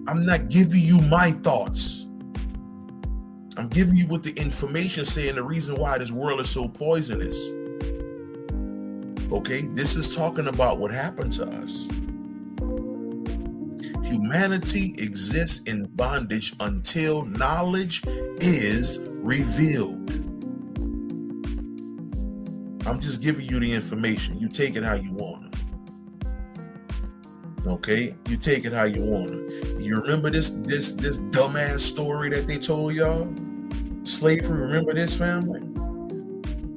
I'm not giving you my thoughts. I'm giving you what the information saying, the reason why this world is so poisonous. Okay, this is talking about what happened to us. Humanity exists in bondage until knowledge is revealed. I'm just giving you the information. You take it how you want to. Okay, you take it how you want to. You remember this dumbass story that they told y'all? Slavery. Remember this, family?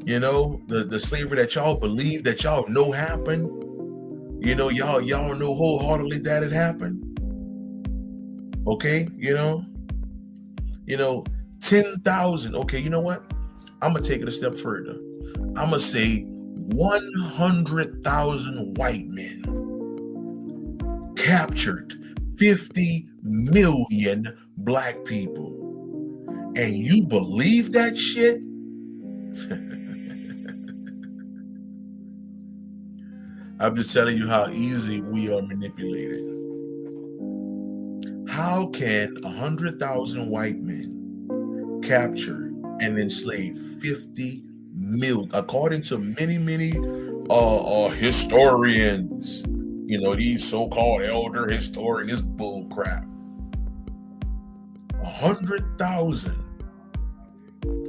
You know, the slavery that y'all believe, that y'all know happened. You know, y'all know wholeheartedly that it happened. Okay, you know, 10,000. Okay, you know what? I'm gonna take it a step further. I'm gonna say 100,000 white men captured 50 million black people. And you believe that shit? I'm just telling you how easy we are manipulated. How can 100,000 white men capture and enslave 50 million? According to many historians, you know, these so-called elder historians, this bull crap. 100,000.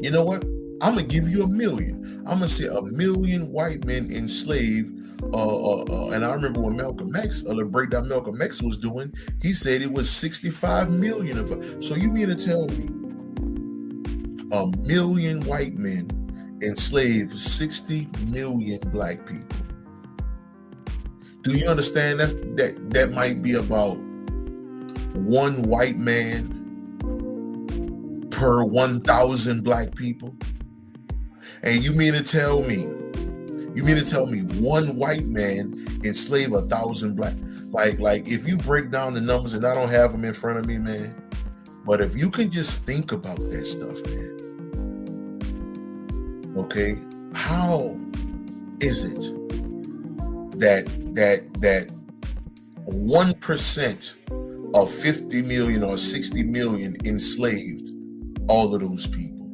You know what? I'm gonna give you 1,000,000. I'm gonna say 1,000,000 white men enslaved. And I remember when Malcolm X, the breakdown Malcolm X was doing, he said it was 65 million of us. So you mean to tell me 1,000,000 white men enslaved 60 million black people? Do you understand that might be about one white man per 1,000 black people? And you mean to tell me one white man enslaved 1,000 black? Like if you break down the numbers, and I don't have them in front of me, man, but if you can just think about that stuff, man. Okay, how is it that 1% of 50 million or 60 million enslaved all of those people?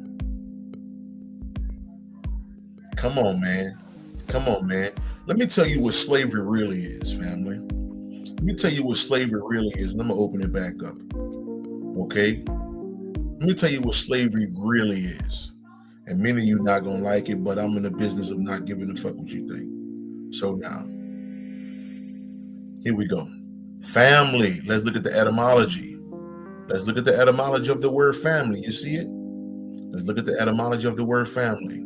Come on, man. Let me tell you what slavery really is, family. Let me tell you what slavery really is, and I'm going to open it back up. Okay? Let me tell you what slavery really is. And many of you not going to like it, but I'm in the business of not giving a fuck what you think. So now, here we go. Family. Let's look at the etymology. Let's look at the etymology of the word family. You see it? Let's look at the etymology of the word family.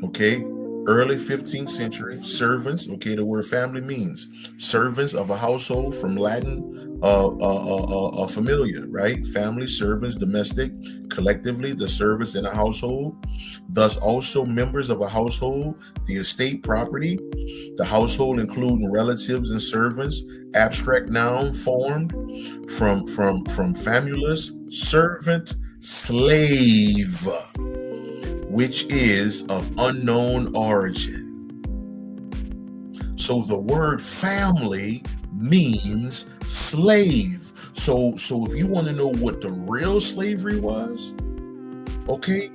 Okay? Early 15th century, servants. Okay, the word family means servants of a household, from Latin, familiar, right? Family, servants, domestic, collectively, the servants in a household. Thus, also members of a household, the estate, property, the household, including relatives and servants. Abstract noun formed from famulus, servant, slave, which is of unknown origin. So the word family means slave. So if you want to know what the real slavery was, okay,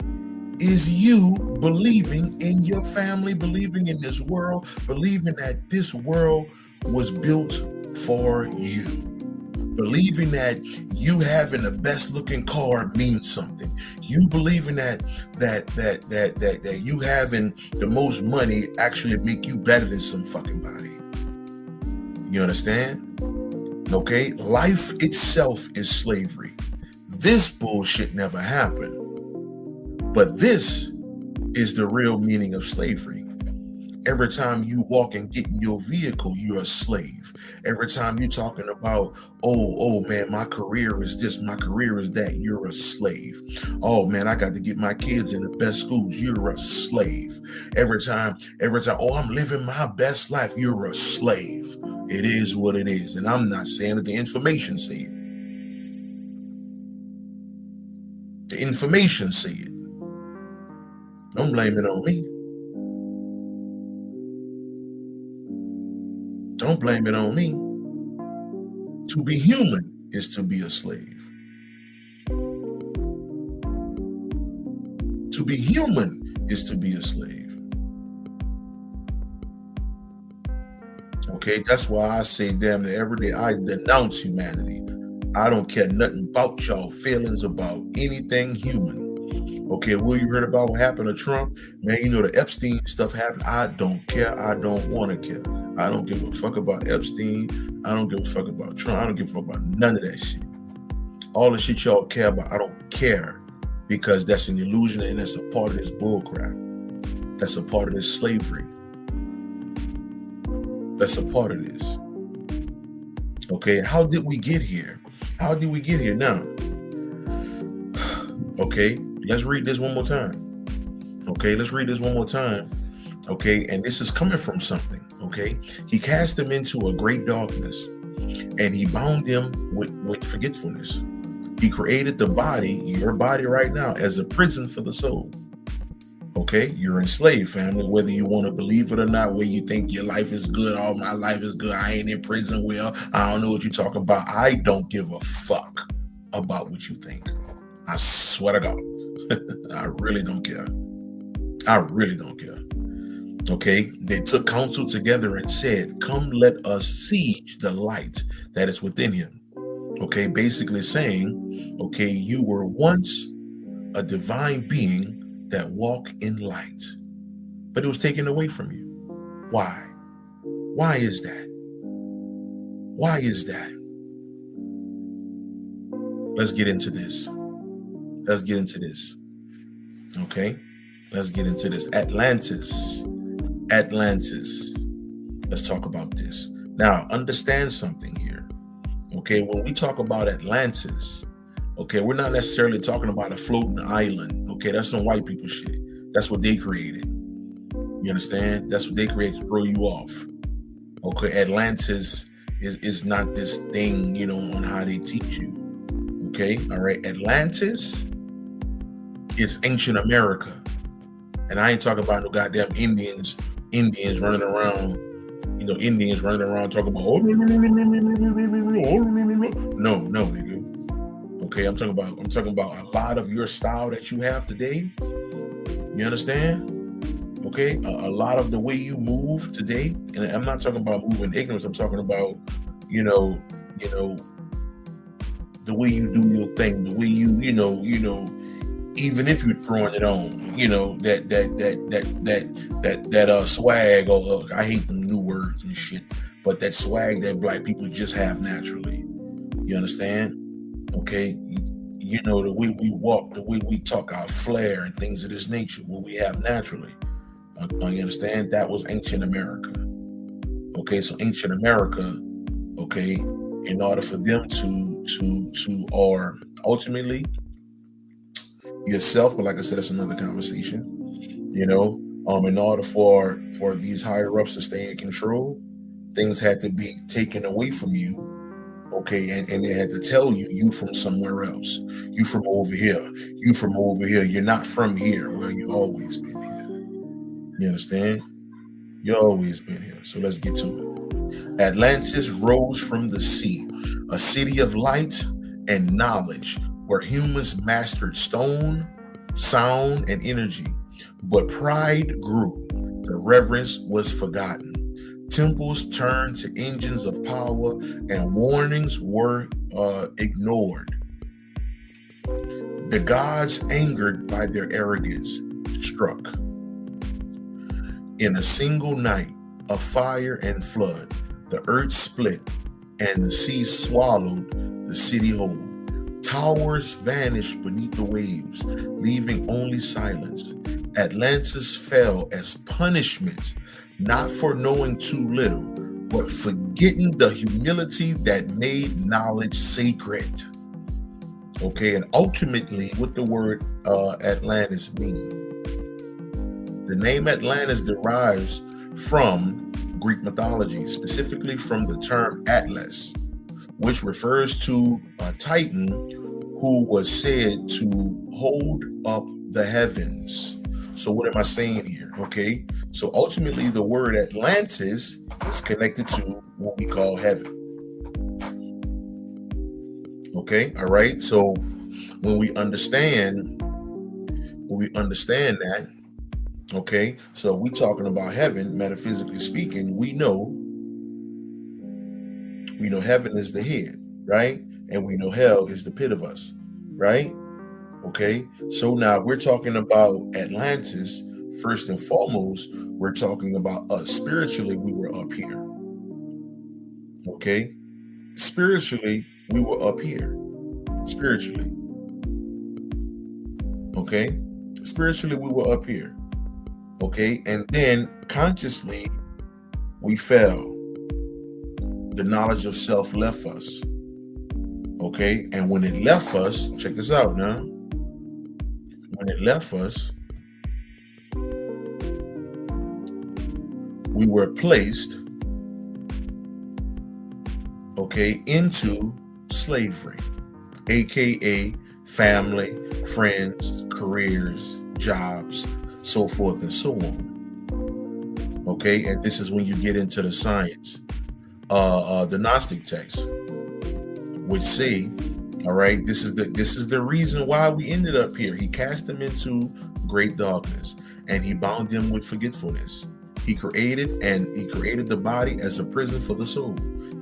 is you believing in your family, believing in this world, believing that this world was built for you. Believing that you having the best looking car means something. You believing that you having the most money actually make you better than some fucking body. You understand? Okay? Life itself is slavery. This bullshit never happened. But this is the real meaning of slavery. Every time you walk and get in your vehicle, you're a slave. Every time you're talking about, oh man, my career is this, my career is that, you're a slave. Oh man, I got to get my kids in the best schools, you're a slave. Every time, oh, I'm living my best life, you're a slave. It is what it is. And I'm not saying that the information say it. The information say it. Don't blame it on me. Don't blame it on me. To be human is to be a slave. To be human is to be a slave. Okay, that's why I say damn near every day I denounce humanity. I don't care nothing about y'all feelings about anything human. Okay, Will, you heard about what happened to Trump? Man, you know the Epstein stuff happened. I don't care. I don't want to care. I don't give a fuck about Epstein. I don't give a fuck about Trump. I don't give a fuck about none of that shit. All the shit y'all care about, I don't care, because that's an illusion and that's a part of this bullcrap. That's a part of this slavery. That's a part of this. Okay, how did we get here? How did we get here now? Okay, let's read this one more time. Okay, let's read this one more time. Okay, and this is coming from something. Okay, he cast them into a great darkness, and he bound them with forgetfulness. He created the body, your body right now, as a prison for the soul. Okay, you're enslaved, family, whether you want to believe it or not, where you think your life is good, all my life is good, I ain't in prison, well, I don't know what you're talking about. I don't give a fuck about what you think. I swear to God. I really don't care. I really don't care. Okay, they took counsel together and said, come, let us siege the light that is within him. Okay, basically saying, okay, you were once a divine being that walk in light, but it was taken away from you. Why? Why is that? Why is that? Let's get into this. Let's get into this. Okay, let's get into this. Atlantis. Let's talk about this. Now, understand something here. Okay, when we talk about Atlantis, okay, we're not necessarily talking about a floating island. Okay, that's some white people shit. That's what they created. You understand? That's what they created to throw you off. Okay, Atlantis is not this thing, you know, on how they teach you. Okay, all right. Atlantis is ancient America. And I ain't talking about no goddamn Indians running around, you know, Indians running around talking about, oh, no, nigga. Okay, I'm talking about a lot of your style that you have today. You understand? Okay, a lot of the way you move today, and I'm not talking about moving ignorance. I'm talking about, you know, the way you do your thing, the way you even if you're throwing it on, you know, that swag, or I hate them new words and shit, but that swag that black people just have naturally. You understand? Okay, you know, the way we walk, the way we talk, our flair and things of this nature, what we have naturally. You understand? That was ancient America. Okay, so ancient America, okay, in order for them to or ultimately yourself, but like I said, it's another conversation. You know, in order for these higher ups to stay in control, things had to be taken away from you. Okay, and they had to tell you from somewhere else. You from over here. You from over here. You're not from here. Well, you always been here. You understand? You always been here. So let's get to it. Atlantis rose from the sea, a city of light and knowledge, where humans mastered stone, sound, and energy. But pride grew. The reverence was forgotten. Temples turned to engines of power, and warnings were ignored. The gods, angered by their arrogance, struck. In a single night of fire and flood, the earth split, and the sea swallowed the city whole. Towers vanished beneath the waves, leaving only silence. Atlantis fell as punishment, not for knowing too little, but for getting the humility that made knowledge sacred. Okay, and ultimately, what the word Atlantis means. The name Atlantis derives from Greek mythology, specifically from the term Atlas, which refers to a Titan who was said to hold up the heavens. So what am I saying here? Okay, so ultimately the word Atlantis is connected to what we call heaven. Okay, all right. So when we understand that, okay, so we talking about heaven, metaphysically speaking, we know heaven is the head, right? And we know hell is the pit of us, right? Okay, so now we're talking about Atlantis. First and foremost, we're talking about us spiritually. We were up here. Okay, spiritually, we were up here. Spiritually, okay, spiritually, we were up here. Okay, and then consciously, we fell. The knowledge of self left us. Okay, and when it left us, check this out now. When it left us, we were placed, okay, into slavery, aka family, friends, careers, jobs, so forth and so on. Okay, and this is when you get into the science. The Gnostic text would say, all right, this is the reason why we ended up here. He cast them into great darkness, and he bound them with forgetfulness. He created the body as a prison for the soul.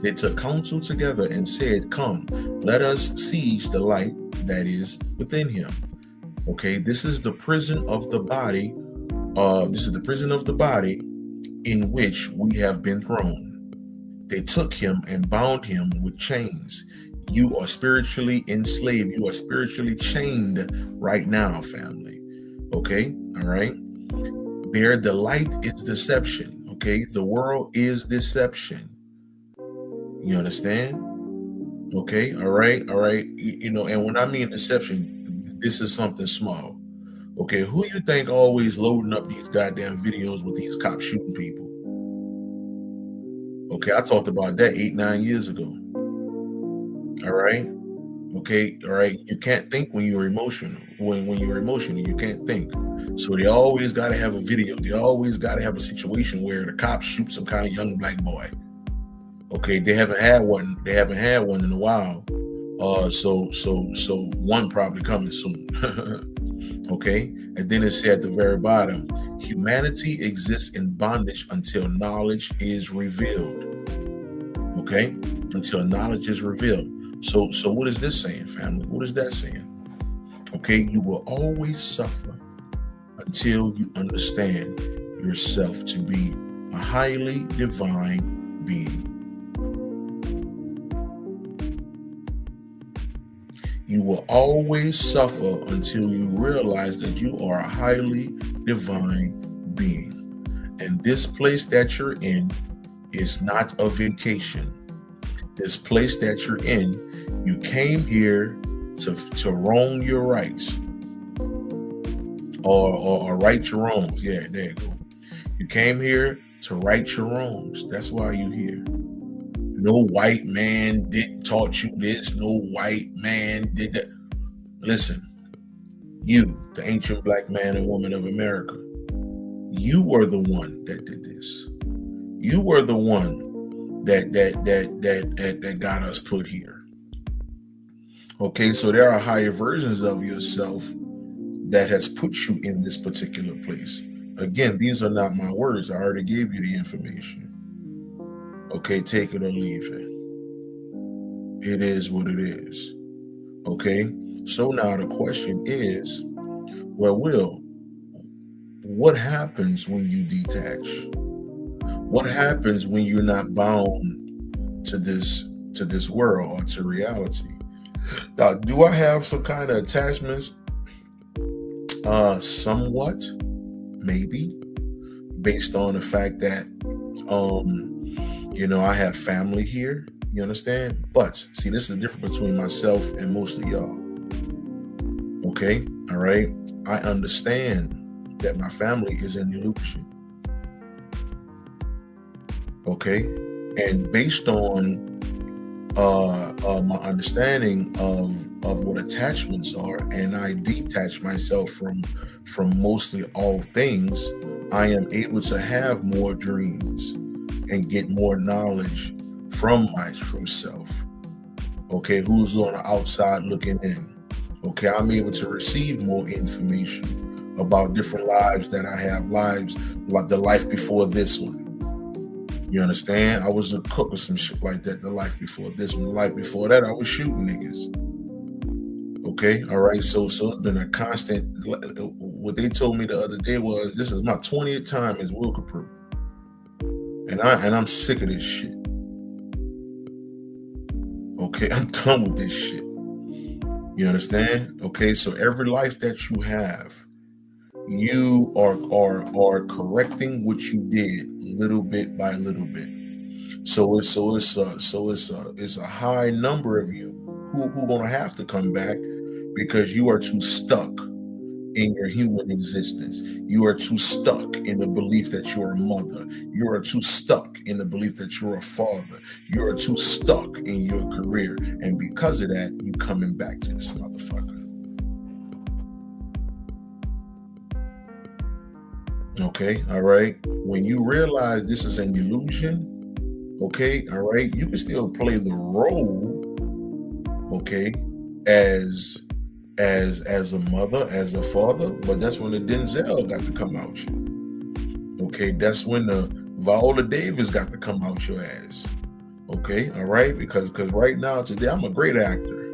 They took counsel together and said, "Come, let us siege the light that is within him." Okay, this is the prison of the body. This is the prison of the body in which we have been thrown. They took him and bound him with chains. You are spiritually enslaved. You are spiritually chained right now, family. Okay, all right. Their delight is deception. Okay, the world is deception. You understand? Okay, all right. And when I mean deception, this is something small. Okay, who you think always loading up these goddamn videos with these cops shooting people? Okay, I talked about that 8-9 years ago. All right. Okay, all right. You can't think when you're emotional. When you're emotional, you can't think. So they always got to have a video. They always got to have a situation where the cops shoot some kind of young black boy. Okay, they haven't had one. They haven't had one in a while. So one probably coming soon. Okay, and then it said at the very bottom, humanity exists in bondage until knowledge is revealed. Okay, until knowledge is revealed. So what is this saying, family? What is that saying? Okay, you will always suffer until you understand yourself to be a highly divine being. You will always suffer until you realize that you are a highly divine being. And this place that you're in is not a vacation. This place that you're in, you came here to wrong your rights or right your wrongs. Yeah, there you go. You came here to right your wrongs. That's why you're here. No white man taught you this. No white man did that. Listen, you, the ancient black man and woman of America, you were the one that did this. You were the one that got us put here. Okay, so there are higher versions of yourself that has put you in this particular place. Again, these are not my words. I already gave you the information. Okay, take it or leave it. It is what it is. Okay, so now the question is, well, Will, what happens when you detach? What happens when you're not bound to this world or to reality? Now, do I have some kind of attachments? Somewhat, maybe, based on the fact that I have family here. You understand? But see, this is the difference between myself and most of y'all. Okay, all right. I understand that my family is an illusion. Okay, and based on my understanding of what attachments are, and I detach myself from mostly all things, I am able to have more dreams and get more knowledge from my true self. Okay, who's on the outside looking in? Okay, I'm able to receive more information about different lives that I have, lives like the life before this one. You understand? I was a cook or some shit like that. The life before this one, the life before that, I was shooting niggas. Okay, all right. So it's been a constant. What they told me the other day was this is my 20th time as Will Capru, and I'm sick of this shit. Okay, I'm done with this shit. You understand? Okay, so every life that you have, you are correcting what you did little bit by little bit. It's a high number of you who gonna have to come back because you are too stuck in your human existence. You are too stuck in the belief that you're a mother. You are too stuck in the belief that you're a father. You are too stuck in your career. And because of that, you coming back to this motherfucker. Okay, all right. When you realize this is an illusion, okay, all right, you can still play the role, okay, as a mother, as a father, but that's when the Denzel got to come out you. Okay, that's when the Viola Davis got to come out your ass. Okay, all right, because right now today I'm a great actor.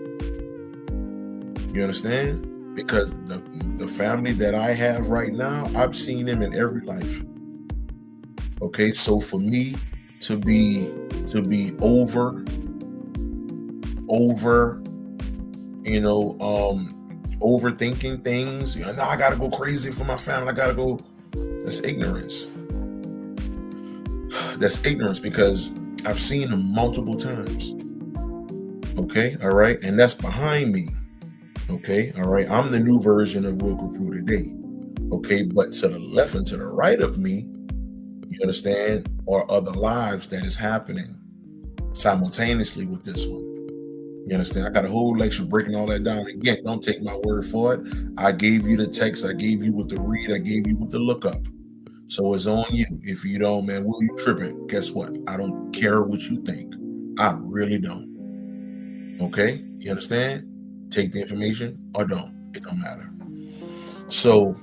You understand? Because the family that I have right now, I've seen them in every life. Okay, so for me to be over, you know, overthinking things, you know, now I gotta go crazy for my family. I gotta go. That's ignorance. That's ignorance because I've seen them multiple times. Okay, all right, and that's behind me. Okay, all right, I'm the new version of Will Capru today. Okay, but to the left and to the right of me, you understand, are other lives that is happening simultaneously with this one. You understand? I got a whole lecture breaking all that down. Again, don't take my word for it. I gave you the text. I gave you what to read. I gave you what to look up. So it's on you. If you don't, man, Will, you tripping? Guess what? I don't care what you think. I really don't. Okay? You understand? Take the information or don't. It don't matter. So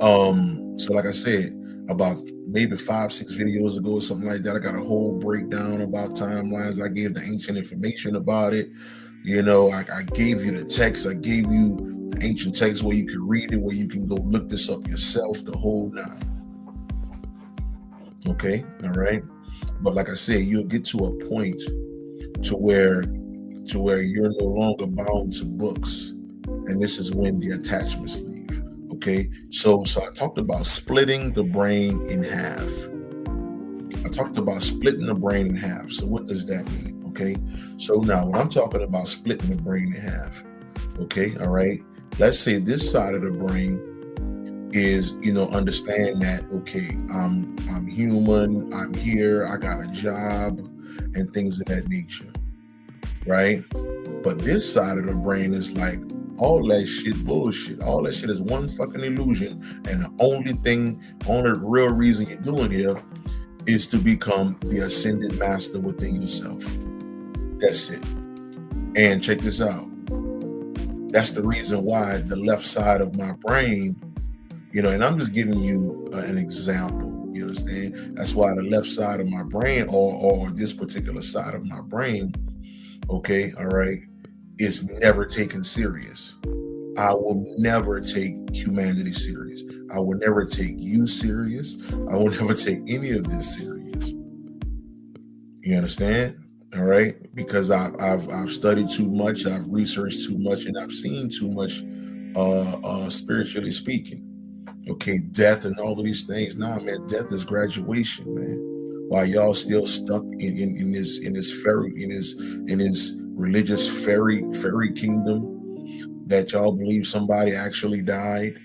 like I said, about maybe 5-6 videos ago or something like that, I got a whole breakdown about timelines. I gave the ancient information about it. You know, I gave you the text. I gave you the ancient text where you can read it, where you can go look this up yourself, the whole nine. Okay, all right. But like I said, you'll get to a point to where you're no longer bound to books, and this is when the attachments leave. Okay, so I talked about splitting the brain in half. I talked about splitting the brain in half. So what does that mean? Okay, so now when I'm talking about splitting the brain in half, okay, all right, let's say this side of the brain is, you know, understand that, okay, I'm human, I'm here, I got a job, and things of that nature, right? But this side of the brain is like, all that shit bullshit. All that shit is one fucking illusion. And the only real reason you're doing here is to become the ascended master within yourself. That's it. And check this out. That's the reason why the left side of my brain, you know, and I'm just giving you an example. You understand? That's why the left side of my brain, or this particular side of my brain, okay, all right, is never taken serious. I will never take humanity serious. I will never take you serious. I will never take any of this serious. You understand? All right, because I've studied too much, I've researched too much, and I've seen too much, spiritually speaking. Okay, death and all of these things. Nah, man, death is graduation, man. While y'all still stuck in this religious fairy kingdom that y'all believe somebody actually died,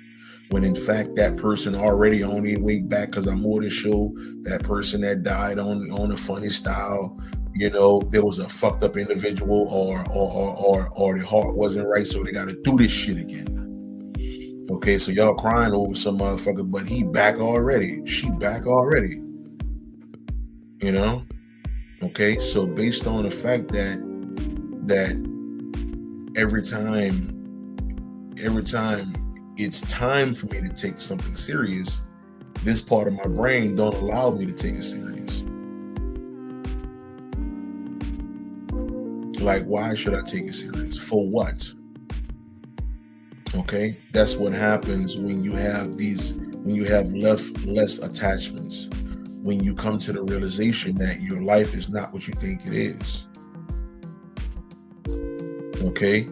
when in fact that person already on their way back, because I'm more than sure that person that died on a funny style, you know, there was a fucked up individual, or the heart wasn't right, so they got to do this shit again. Okay, so y'all crying over some motherfucker, but he back already, she back already, you know. Okay, so based on the fact that every time it's time for me to take something serious, this part of my brain don't allow me to take it serious. Like, why should I take it serious? For what? Okay, that's what happens when you have less attachments. When you come to the realization that your life is not what you think it is. Okay,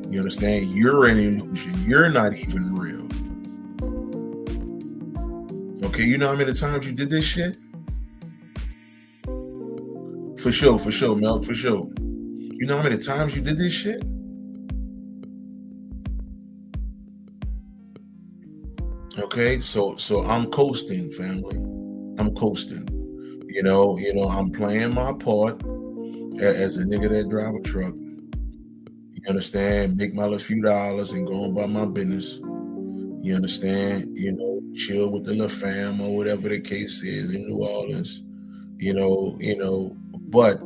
you understand? You're an illusion. You're not even real. Okay, you know how many times you did this shit? For sure, Mel, for sure. You know how many times you did this shit? Okay, so I'm coasting, family. I'm coasting. You know, I'm playing my part as a nigga that drive a truck. You understand? Make my little few dollars and go on about my business. You understand? Chill with the little fam or whatever the case is in New Orleans. But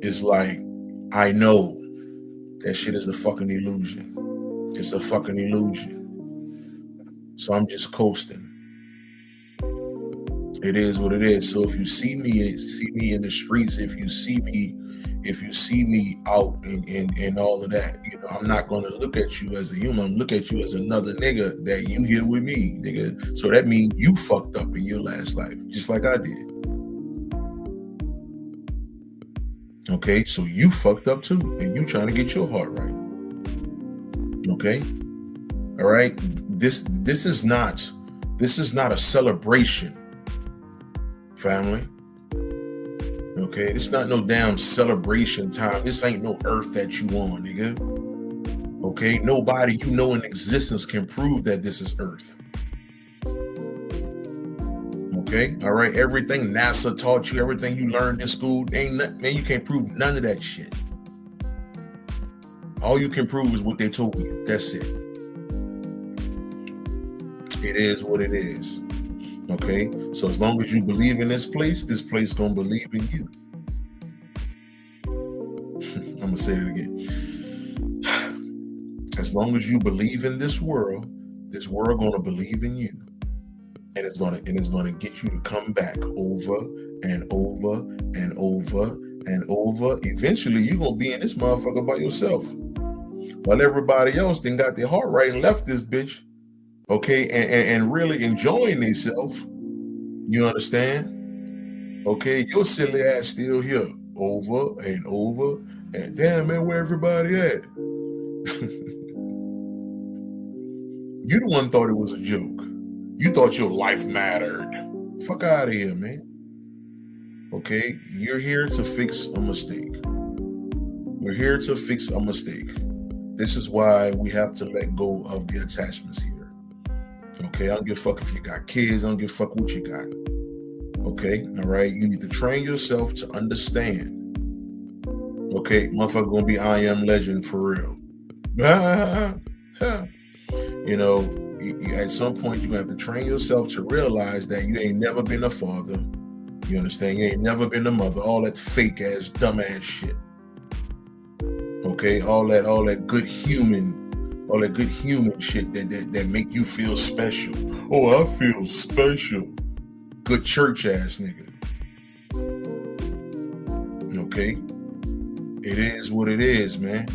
it's like I know that shit is a fucking illusion. It's a fucking illusion. So I'm just coasting. It is what it is. So if you see me in the streets, if you see me out and all of that, I'm not going to look at you as a human. I'm look at you as another nigga that you here with me, nigga. So that means you fucked up in your last life, just like I did. Okay, so you fucked up too, and you trying to get your heart right. Okay, all right. This is not a celebration, family. Okay, it's not no damn celebration time. This ain't no earth that you on, nigga. Okay, nobody you know in existence can prove that this is earth. Okay, all right. Everything NASA taught you, everything you learned in school, ain't nothing, man. You can't prove none of that shit. All you can prove is what they told you. That's it. It is what it is. Okay, so as long as you believe in this place gonna believe in you. I'm gonna say it again. As long as you believe in this world gonna believe in you, and it's gonna get you to come back over and over and over and over. Eventually, you're gonna be in this motherfucker by yourself, while everybody else then got their heart right and left this bitch. Okay, and really enjoying themselves. You understand? Okay, your silly ass still here over and over and damn, man, where everybody at? You the one thought it was a joke. You thought your life mattered. Fuck out of here, man. Okay, you're here to fix a mistake. We're here to fix a mistake. This is why we have to let go of the attachments here. Okay, I don't give a fuck if you got kids. I don't give a fuck what you got. Okay, all right. You need to train yourself to understand. Okay, motherfucker gonna be I Am Legend for real. At some point you're gonna have to train yourself to realize that you ain't never been a father. You understand? You ain't never been a mother. All that fake ass, dumb ass shit. Okay, all that good human shit that make you feel special. Oh, I feel special. Good church ass nigga. Okay, it is what it is, man.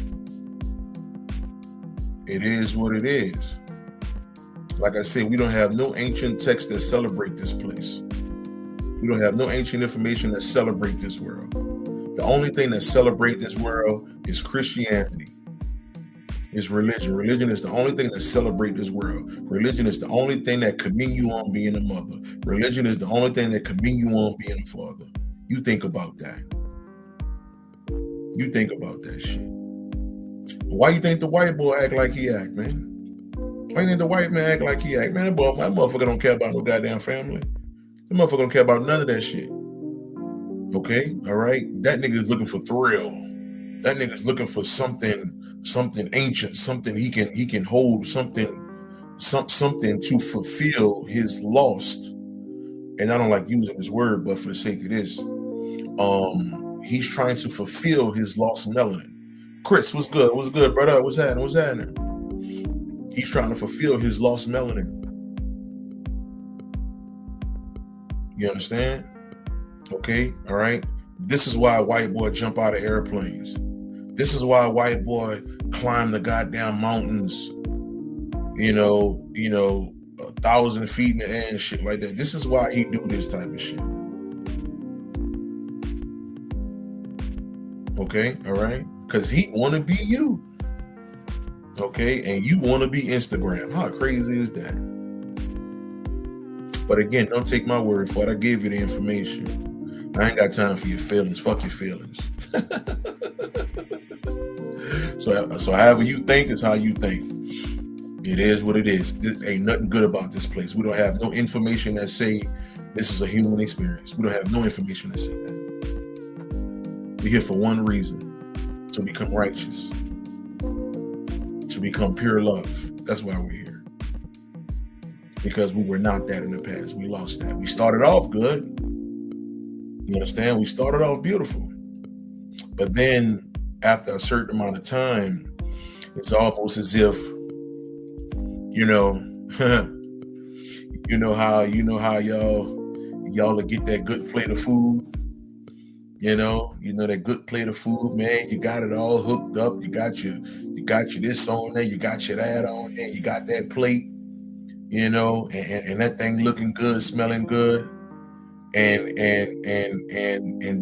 It is what it is. Like I said, we don't have no ancient texts that celebrate this place. We don't have no ancient information that celebrate this world. The only thing that celebrate this world is Christianity. Is religion. Religion is the only thing that celebrate this world. Religion is the only thing that commend you on being a mother. Religion is the only thing that commend you on being a father. You think about that. You think about that shit. Why you think the white boy act like he act, man? Why you think the white man act like he act? Man, boy, my motherfucker don't care about no goddamn family. The motherfucker don't care about none of that shit. Okay? All right? That nigga is looking for thrill. That nigga's looking for something ancient, something he can hold, something to fulfill his lost. And I don't like using this word, but for the sake of this, he's trying to fulfill his lost melanin. Chris, what's good? What's good, brother? What's happening? He's trying to fulfill his lost melanin. You understand? Okay, all right. This is why white boy jump out of airplanes. This is why white boy climb the goddamn mountains, 1,000 feet in the air and shit like that. This is why he do this type of shit. Okay, all right? Because he want to be you. Okay, and you want to be Instagram. How crazy is that? But again, don't take my word for it. I gave you the information. I ain't got time for your feelings. Fuck your feelings. So however you think is how you think. It is what it is. There ain't nothing good about this place. We don't have no information that say this is a human experience. We don't have no information that say that. We're here for one reason: to become righteous, to become pure love. That's why we're here. Because we were not that in the past. We lost that. We started off good. You understand? We started off beautiful. But then after a certain amount of time, it's almost as if, how y'all will get that good plate of food. That good plate of food, man. You got it all hooked up. You got your this on there. You got your that on there. You got that plate, and that thing looking good, smelling good, and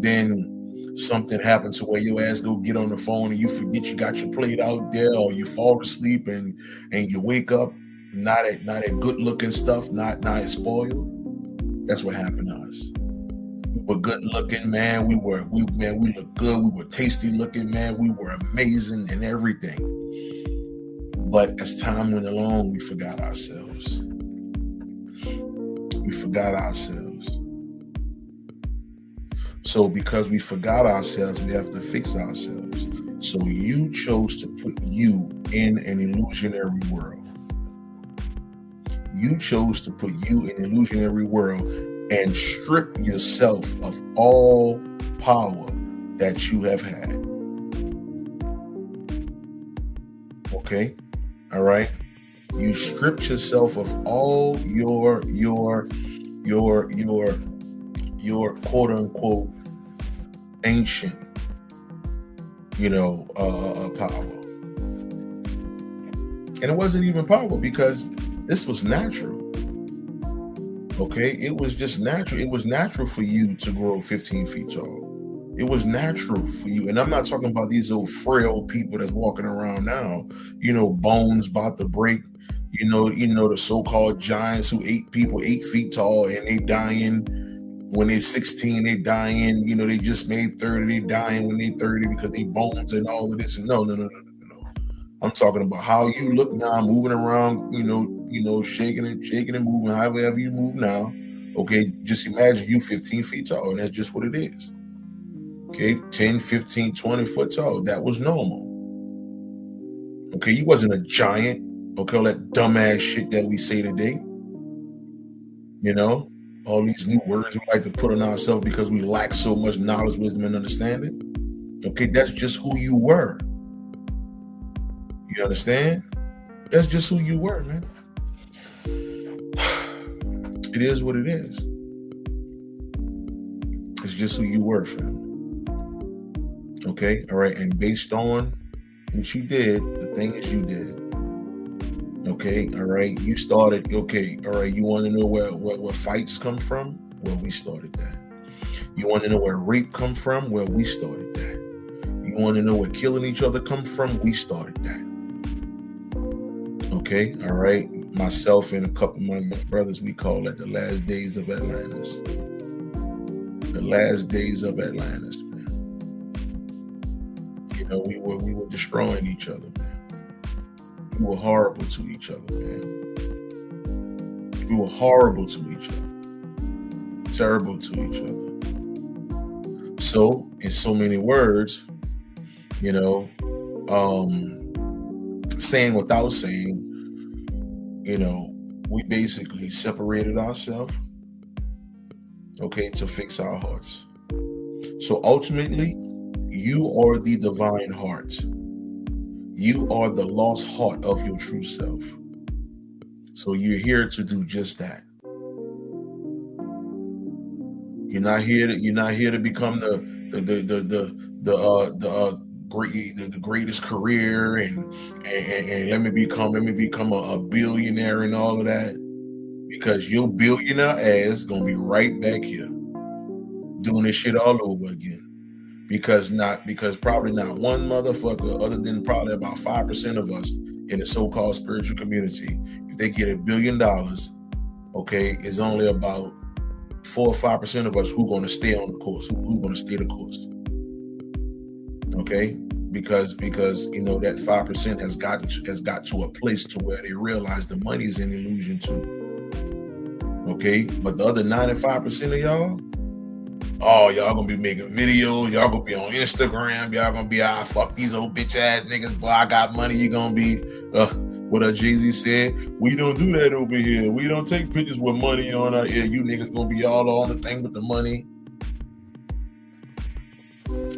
then something happens to where your ass go get on the phone and you forget you got your plate out there, or you fall asleep and you wake up not at good looking stuff, not as spoiled. That's what happened to us. We were good looking, man. We looked good. We were tasty looking, man. We were amazing and everything. But as time went along, we forgot ourselves. So because we forgot ourselves, we have to fix ourselves. So you chose to put you in an illusionary world. You chose to put you in an illusionary world and strip yourself of all power that you have had. Okay? All right? You stripped yourself of all your quote unquote ancient, power. And it wasn't even power because this was natural. Okay, it was just natural. It was natural for you to grow 15 feet tall. It was natural for you. And I'm not talking about these old frail people that's walking around now, bones about to break, the so-called giants who 8 feet tall and they dying when they're 16, they dying, they just made 30, they dying when they're 30 because they bones and all of this. And no. I'm talking about how you look now, moving around, shaking and moving, however you move now. Okay, just imagine you 15 feet tall, and that's just what it is. Okay, 10, 15, 20 foot tall. That was normal. Okay, you wasn't a giant. Okay, all that dumbass shit that we say today. All these new words we like to put on ourselves because we lack so much knowledge, wisdom, and understanding. Okay, that's just who you were. You understand? That's just who you were, man. It is what it is. It's just who you were, fam. Okay, all right. And based on what you did, the things you did. Okay, all right. You started. Okay, all right. You want to know where fights come from? Well, we started that. You want to know where rape come from? Well, we started that. You want to know where killing each other come from? We started that. Okay, all right. Myself and a couple of my brothers, we call that the last days of Atlantis. The last days of Atlantis, man. We were destroying each other, man. We were horrible to each other, man. We were horrible to each other. Terrible to each other. So, in so many words, saying without saying, we basically separated ourselves, okay, to fix our hearts. So ultimately, you are the divine heart. You are the lost heart of your true self. So you're here to do just that. You're not here to become the the greatest career and let me become a billionaire and all of that, because your billionaire ass gonna be right back here doing this shit all over again. Because probably not one motherfucker, other than probably about 5% of us in the so-called spiritual community, if they get $1 billion, okay, it's only about 4 or 5% of us who going to stay on the course, who going to stay the course. Okay, because that 5% has got to a place to where they realize the money is an illusion too. Okay, but the other 95% of y'all, oh, y'all gonna be making videos, y'all gonna be on Instagram, y'all gonna be, fuck these old bitch ass niggas, boy, I got money. You gonna be what Jay-Z said, we don't do that over here. We don't take pictures with money on our ear. You niggas gonna be all on the thing with the money.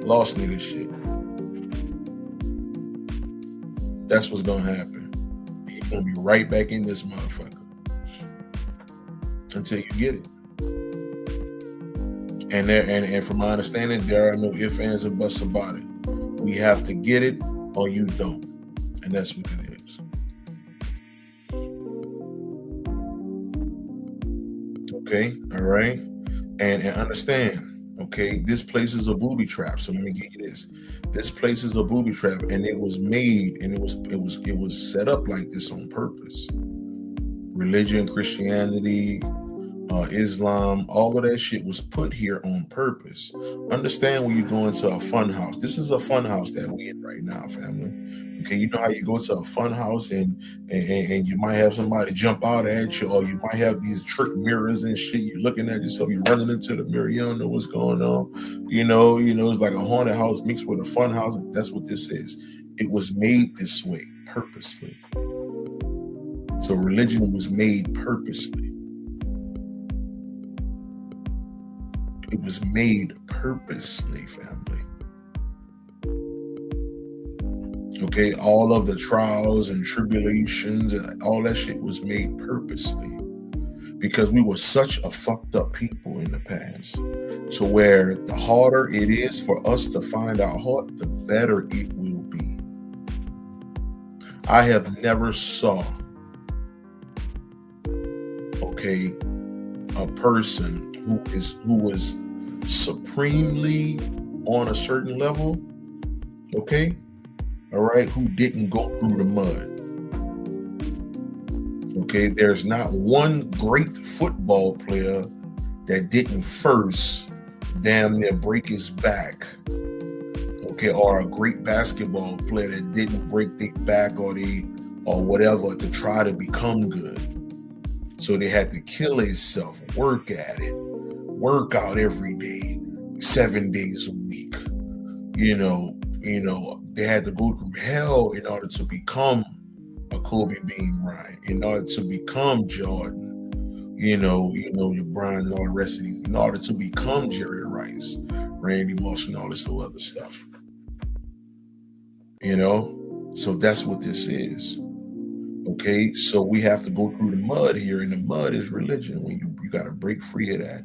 Lost nigga shit. That's what's gonna happen. You're gonna be right back in this motherfucker until you get it. And from my understanding, there are no ifs, ands, or buts about it. We have to get it or you don't. And that's what it is. Okay, all right. And understand, okay, this place is a booby trap. So let me get you this. This place is a booby trap, and it was made, and it was set up like this on purpose. Religion, Christianity, Islam, all of that shit was put here on purpose. Understand when you go into a fun house. This is a fun house that we in right now, family. Okay, you know how you go to a fun house and you might have somebody jump out at you, or you might have these trick mirrors and shit. You're looking at yourself, you're running into the mirror, you don't know what's going on. You know, it's like a haunted house mixed with a fun house. That's what this is. It was made this way purposely. So religion was made purposely. It was made purposely, family. Okay, all of the trials and tribulations and all that shit was made purposely, because we were such a fucked up people in the past, to where the harder it is for us to find our heart, the better it will be. I have never saw, okay, a person who was supremely on a certain level, okay, all right, who didn't go through the mud. Okay, there's not one great football player that didn't first damn near break his back, okay, or a great basketball player that didn't break their back or whatever to try to become good. So they had to kill themselves, work at it, work out every day, 7 days a week. They had to go through hell in order to become a Kobe Bean Bryant, in order to become Jordan, LeBron and all the rest of these, in order to become Jerry Rice, Randy Moss, and all this other stuff. So that's what this is. Okay, so we have to go through the mud here, and the mud is religion. When you got to break free of that.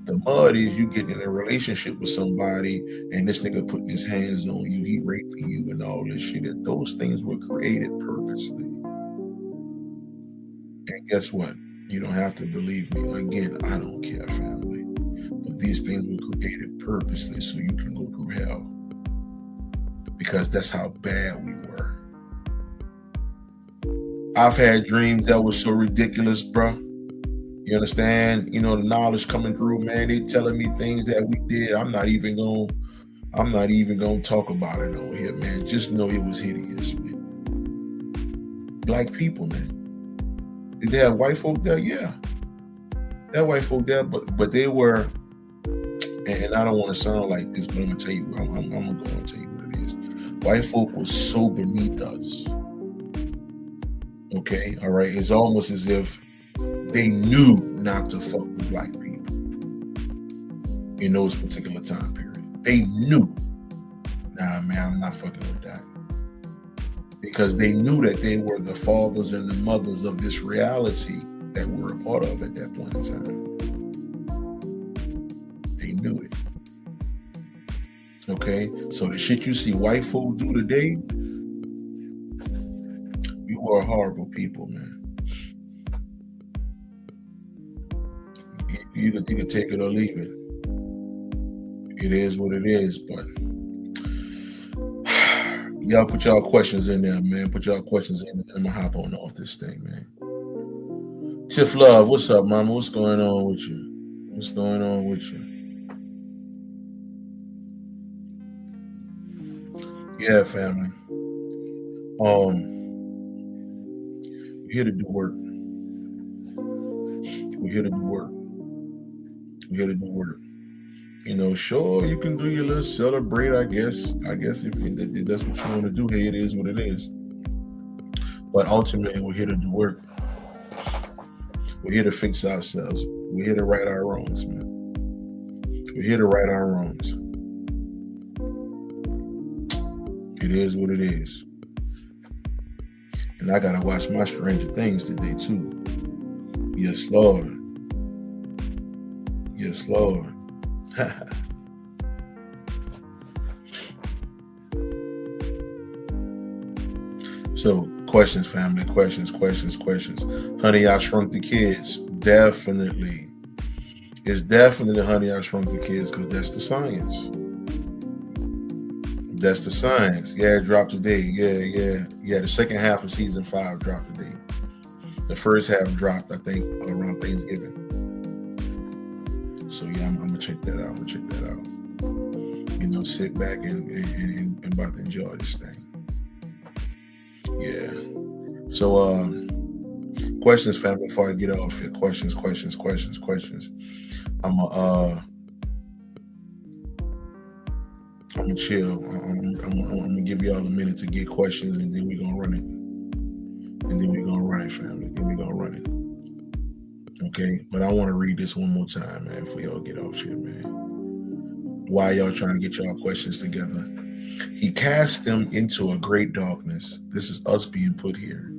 The mud is you getting in a relationship with somebody, and this nigga putting his hands on you, he raping you, and all this shit. Those things were created purposely. And guess what? You don't have to believe me. Again, I don't care, family. But these things were created purposely so you can go through hell, because that's how bad we were. I've had dreams that were so ridiculous, bro. You understand? The knowledge coming through, man. They telling me things that we did. I'm not even gonna talk about it over here, man. Just know it was hideous, man. Black people, man. Did they have white folk there? Yeah. They had white folk there, but they were, and I don't want to sound like this, but I'm gonna tell you, I'm gonna go and tell you what it is. White folk was so beneath us. Okay, all right. It's almost as if they knew not to fuck with black people in those particular time period. They knew, nah, man, I'm not fucking with that. Because they knew that they were the fathers and the mothers of this reality that we're a part of at that point in time. They knew it. Okay. Okay, so the shit you see white folk do today, you are horrible people, man. You can take it or leave it. It is what it is, but y'all put y'all questions in there, man. Put y'all questions in there. I'm gonna hop on off this thing, man. Tiff Love, what's up, mama? What's going on with you? What's going on with you? Yeah, family. We're here to do work. We're here to do work. We're here to do work. You know, sure, you can do your little celebrate, I guess. If that's what you want to do, hey, it is what it is. But ultimately, we're here to do work. We're here to fix ourselves. We're here to right our wrongs, man. We're here to right our wrongs. It is what it is. And I gotta watch my Stranger Things today, too. Yes, Lord. Yes, Lord. So, questions, family. Questions. Honey, I Shrunk the Kids. Definitely. It's definitely Honey, I Shrunk the Kids, because that's the science. That's the science. Yeah, it dropped today. Yeah. The second half of season 5 dropped today. The first half dropped, I think, around Thanksgiving. So yeah, I'm gonna check that out. You know, sit back and about to enjoy this thing. Yeah. So questions, family, before I get off here. Questions. I'm gonna chill. I'm gonna give y'all a minute to get questions, and then we're gonna run it. Family. Then we're gonna run it. Okay, but I want to read this one more time, man, before y'all get off here, man. While y'all trying to get y'all questions together. He cast them into a great darkness. This is us being put here.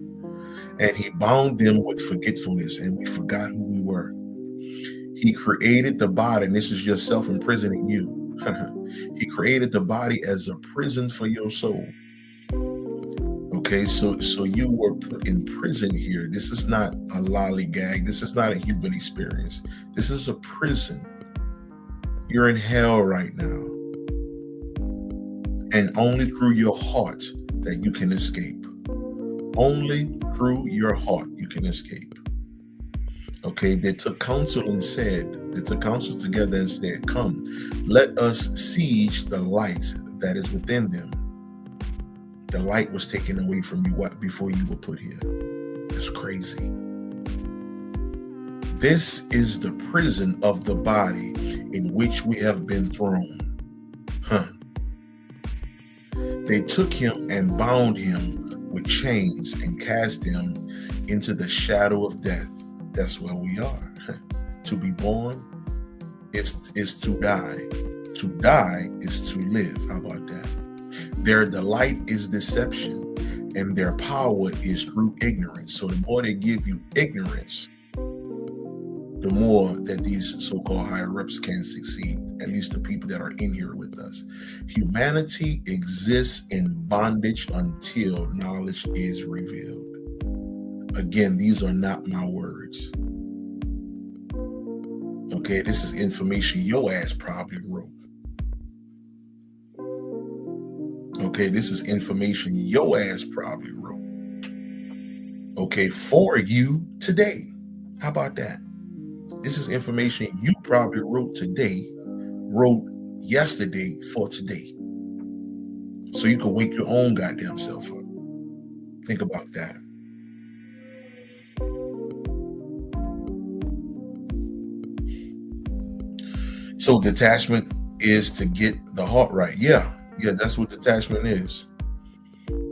And he bound them with forgetfulness, and we forgot who we were. He created the body, and this is yourself imprisoning you. He created the body as a prison for your soul. Okay, so you were put in prison here. This is not a lollygag. This is not a human experience. This is a prison. You're in hell right now. And only through your heart that you can escape. Only through your heart you can escape. Okay, they took counsel together and said, come, let us siege the light that is within them. The light was taken away from you before you were put here. It's crazy. This is the prison of the body in which we have been thrown. They took him and bound him with chains and cast him into the shadow of death. That's where we are. To be born is to die. To die is to live. How about that? Their delight is deception, and their power is through ignorance. So the more they give you ignorance, the more that these so-called higher ups can succeed, at least the people that are in here with us. Humanity exists in bondage until knowledge is revealed. Again, these are not my words. Okay, this is information your ass probably wrote. Okay, this is information your ass probably wrote. Okay, for you today. How about that? This is information you probably wrote yesterday for today. So you can wake your own goddamn self up. Think about that. So detachment is to get the heart right. Yeah, that's what detachment is.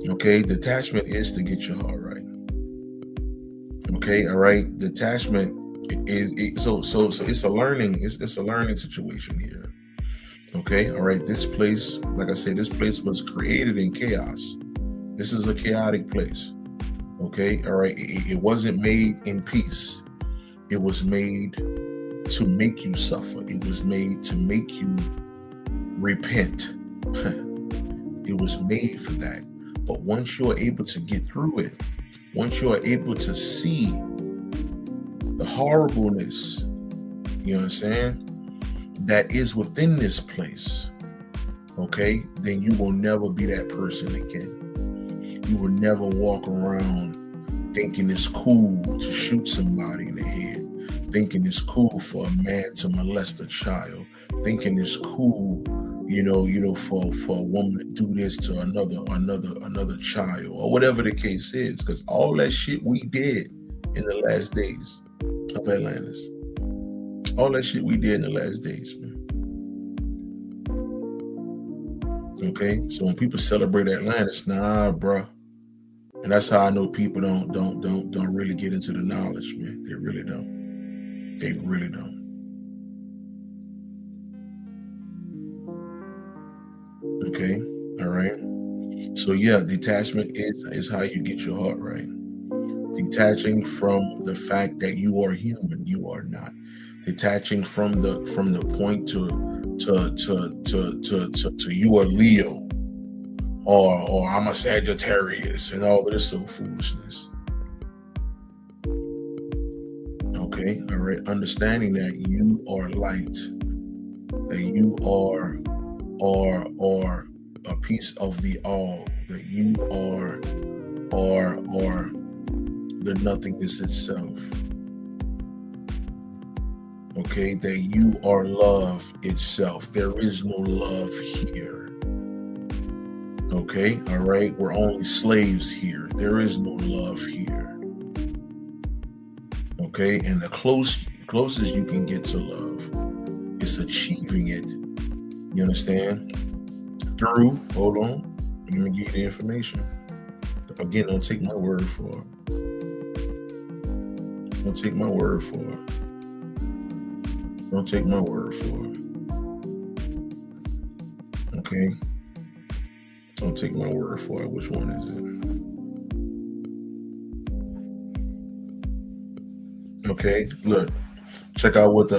Okay, detachment is to get your heart right. Okay, all right. Detachment so it's a learning. It's a learning situation here. Okay, all right. This place, like I said, this place was created in chaos. This is a chaotic place. Okay, all right. It wasn't made in peace. It was made to make you suffer. It was made to make you repent. It was made for that. But once you're able to get through it, once you're able to see the horribleness, you understand, that is within this place, okay, then you will never be that person again. You will never walk around thinking it's cool to shoot somebody in the head, thinking it's cool for a man to molest a child, thinking it's cool, for a woman to do this to another child, or whatever the case is, because all that shit we did in the last days of Atlantis, all that shit we did in the last days, man. Okay, so when people celebrate Atlantis, nah, bruh. And that's how I know people don't really get into the knowledge, man. They really don't. They really don't. Okay, all right. So yeah, detachment is how you get your heart right. Detaching from the fact that you are human, you are not. Detaching from the point to you are Leo, or I'm a Sagittarius, and all of this so foolishness. Okay, all right. Understanding that you are light, that you are a piece of the all, that you are the nothingness itself. Okay, that you are love itself. There is no love here. Okay, all right. We're only slaves here. There is no love here. Okay, and the closest you can get to love is achieving it. You understand? Through, hold on, let me give you the information. Again, don't take my word for it. Don't take my word for it. Don't take my word for it. Okay? Don't take my word for it. Which one is it? Okay, look. Check out what the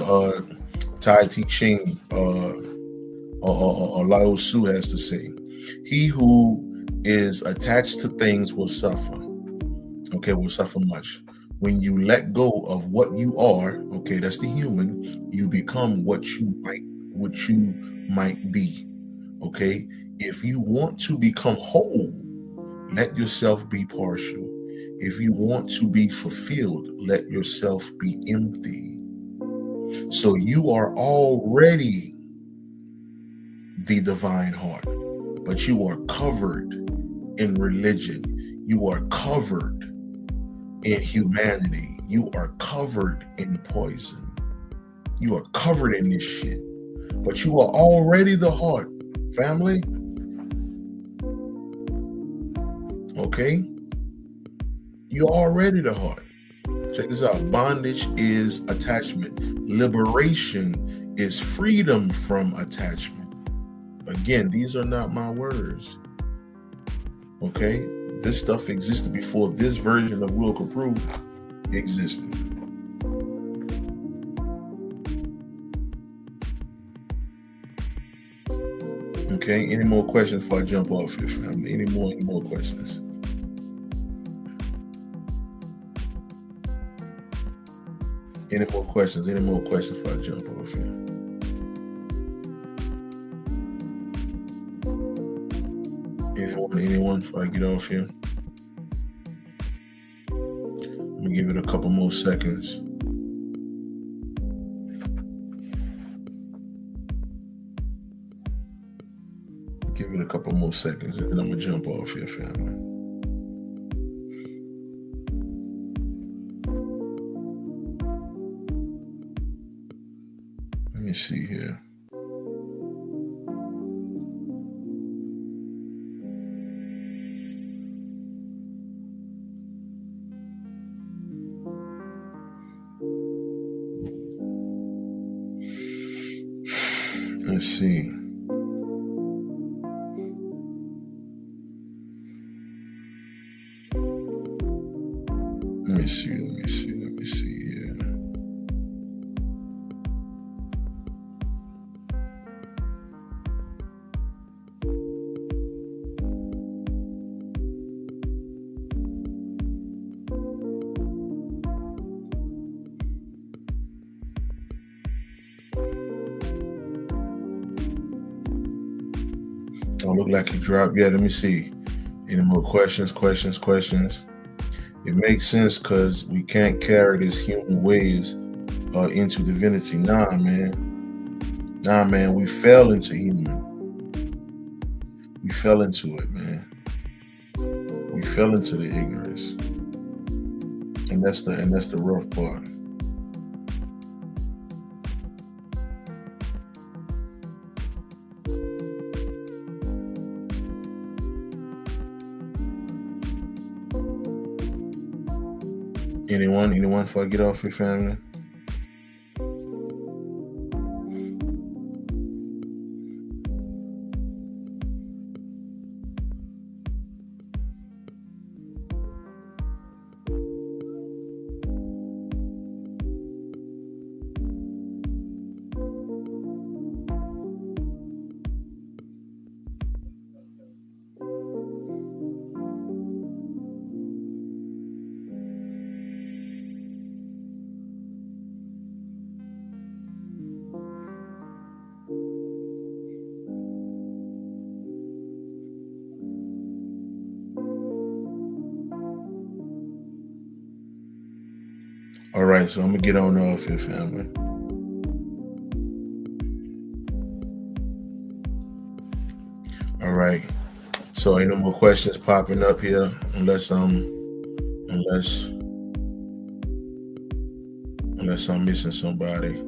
Tai Chi Ching or Lao Tzu has to say. He who is attached to things will suffer. Okay, will suffer much. When you let go of what you are, okay, that's the human, you become what you might be. Okay, if you want to become whole, let yourself be partial. If you want to be fulfilled, let yourself be empty. So you are already the divine heart, but you are covered in religion. You are covered in humanity. You are covered in poison. You are covered in this shit, but you are already the heart, family. Okay? You're already the heart. Check this out. Bondage is attachment. Liberation is freedom from attachment. Again, these are not my words. Okay? This stuff existed before this version of Will Capru existed. Okay, any more questions before I jump off here, family? Any more questions? Any more questions? Any more questions before I jump off here? Anyone before I get off here? Let me give it a couple more seconds. Give it a couple more seconds, and then I'm gonna jump off here, family. Let me see here. Let's see. Let me see here. Don't look like he dropped yet. Let me see. Any more questions? It makes sense because we can't carry these human ways into divinity. Nah, man. We fell into human. We fell into it, man. We fell into the ignorance, and that's the rough part. Anyone before I get off your family? All right, so I'm gonna get on off here, family. All right. So ain't no more questions popping up here unless I'm missing somebody.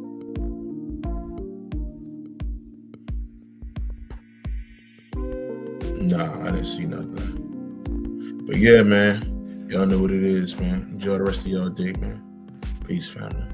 Nah, I didn't see nothing. But yeah, man, y'all know what it is, man. Enjoy the rest of y'all day, man. Peace, family.